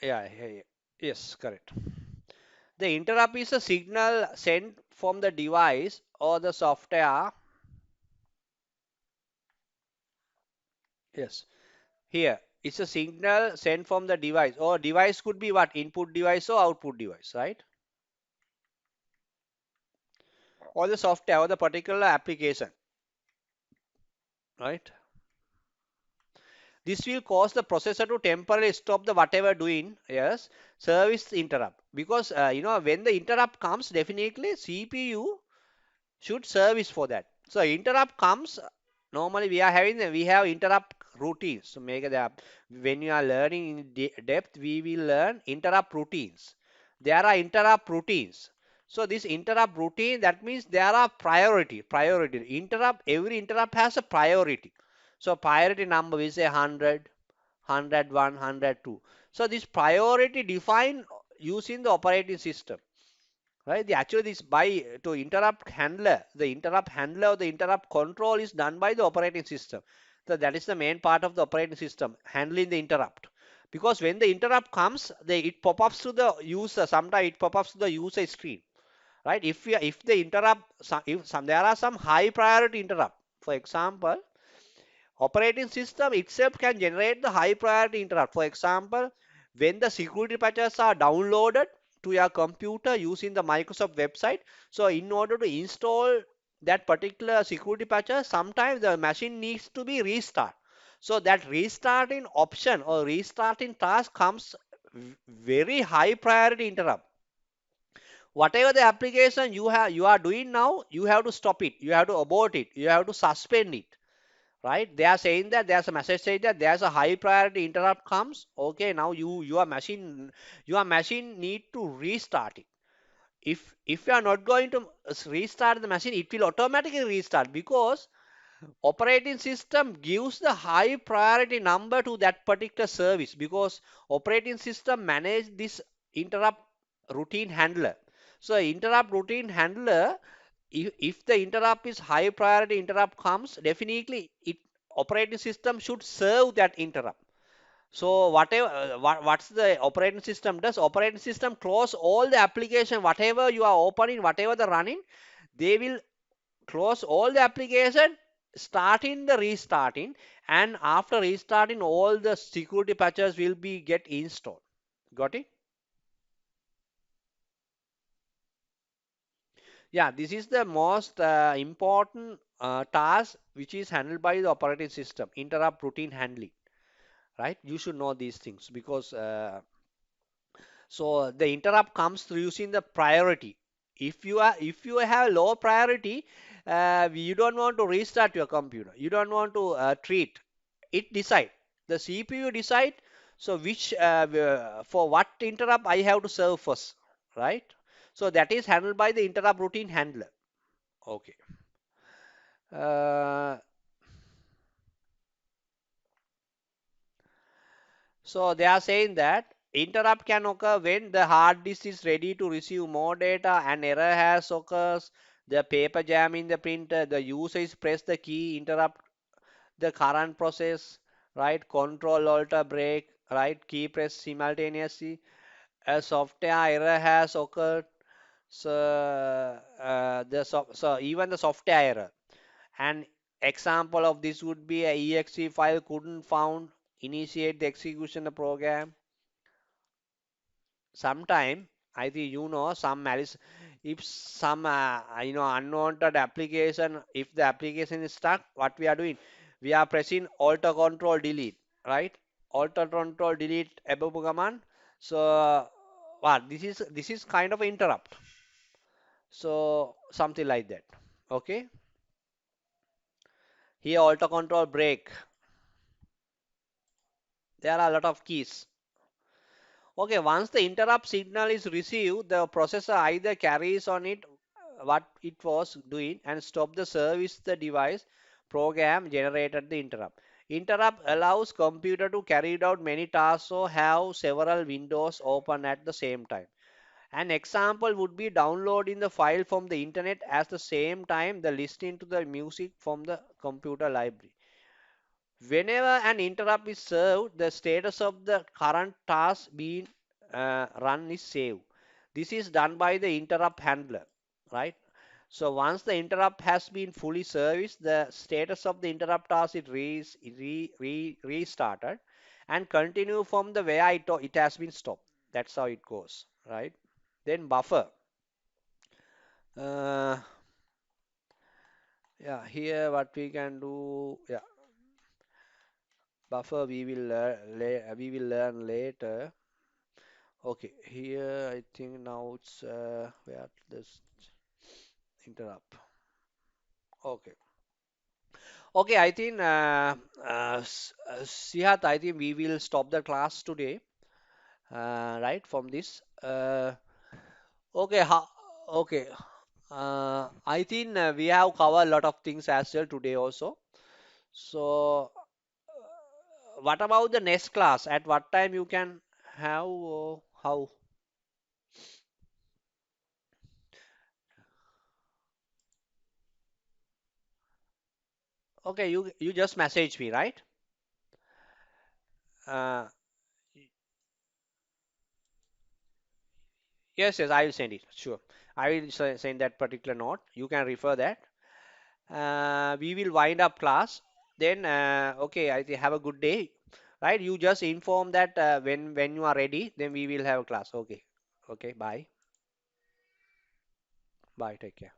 yeah. Yes, correct. The interrupt is a signal sent from the device or the software. Yes, here it's a signal sent from the device, or device could be what? Input device or output device, right? Or the software or the particular application, right? This will cause the processor to temporarily stop the whatever doing, yes, service interrupt. Because when the interrupt comes, definitely CPU should service for that. So interrupt comes. Normally we have interrupt routines. So make that when you are learning in depth, we will learn interrupt routines. There are interrupt routines. So this interrupt routine, that means there are priority interrupt. Every interrupt has a priority. So priority number we say 100, 102. So this priority defined using the operating system. Right? Actually, this by to interrupt handler, the interrupt handler or the interrupt control is done by the operating system. So that is the main part of the operating system, handling the interrupt. Because when the interrupt comes, it pop-ups to the user. Sometimes it pop-ups to the user screen. Right? If the interrupt, if some there are some high priority interrupt. For example, operating system itself can generate the high priority interrupt. For example, when the security patches are downloaded to your computer using the Microsoft website, so in order to install that particular security patches, sometimes the machine needs to be restart. So that restarting option or restarting task comes very high priority interrupt. Whatever the application you are doing now, you have to stop it, you have to abort it, you have to suspend it, right? They are saying that there's a message saying that there's a high priority interrupt comes. Okay, now your machine need to restart it. If you are not going to restart the machine, it will automatically restart because operating system gives the high priority number to that particular service, because operating system manage this interrupt routine handler. So interrupt routine handler, if the interrupt is high priority interrupt comes, definitely it operating system should serve that interrupt. So whatever what's the operating system does, operating system close all the application, whatever you are opening, whatever the running, they will close all the application, starting the restarting, and after restarting all the security patches will be get installed. Got it? Yeah, this is the most important task which is handled by the operating system, interrupt routine handling, right? You should know these things because so the interrupt comes through using the priority. If you have low priority, you don't want to restart your computer, you don't want to treat it, decide, the CPU decide, so which for what interrupt I have to serve first, right? So that is handled by the interrupt routine handler. Okay. uh, So they are saying that interrupt can occur when the hard disk is ready to receive more data, and error has occurs, the paper jam in the printer, the user is press the key, interrupt the current process, right? Control alter break, right? Key press simultaneously. A software error has occurred. So, so even the software error. An example of this would be a exe file couldn't found, initiate the execution of the program. Sometime I think some malice, if some unwanted application, if the application is stuck, what we are doing, we are pressing Alt Control Delete, right? Alt Control Delete above command. So what this is kind of interrupt. So something like that. Okay. Here Alt Control break. There are a lot of keys. Okay, once the interrupt signal is received, the processor either carries on it what it was doing and stop the service the device program generated the interrupt. Interrupt allows computer to carry out many tasks or have several windows open at the same time. An example would be downloading the file from the internet at the same time the listening to the music from the computer library. Whenever an interrupt is served, the status of the current task being run is saved. This is done by the interrupt handler, right? So once the interrupt has been fully serviced, the status of the interrupt task is restarted and continue from the where it has been stopped. That's how it goes, right? Then buffer. Uh, yeah, here what we can do, yeah, buffer we will learn later. Okay, here I think now it's where this interrupt. Okay. Okay, I think Sihat, I think we will stop the class today, right, from this. Okay, okay. I think we have covered a lot of things as well today also. So, what about the next class? At what time you can have how? Okay, you just message me, right? Uh, yes, yes, I will send it. Sure, I will send that particular note. You can refer that. We will wind up class. Then, okay, I think have a good day, right? You just inform that when you are ready, then we will have a class. Okay, okay, bye, bye, take care.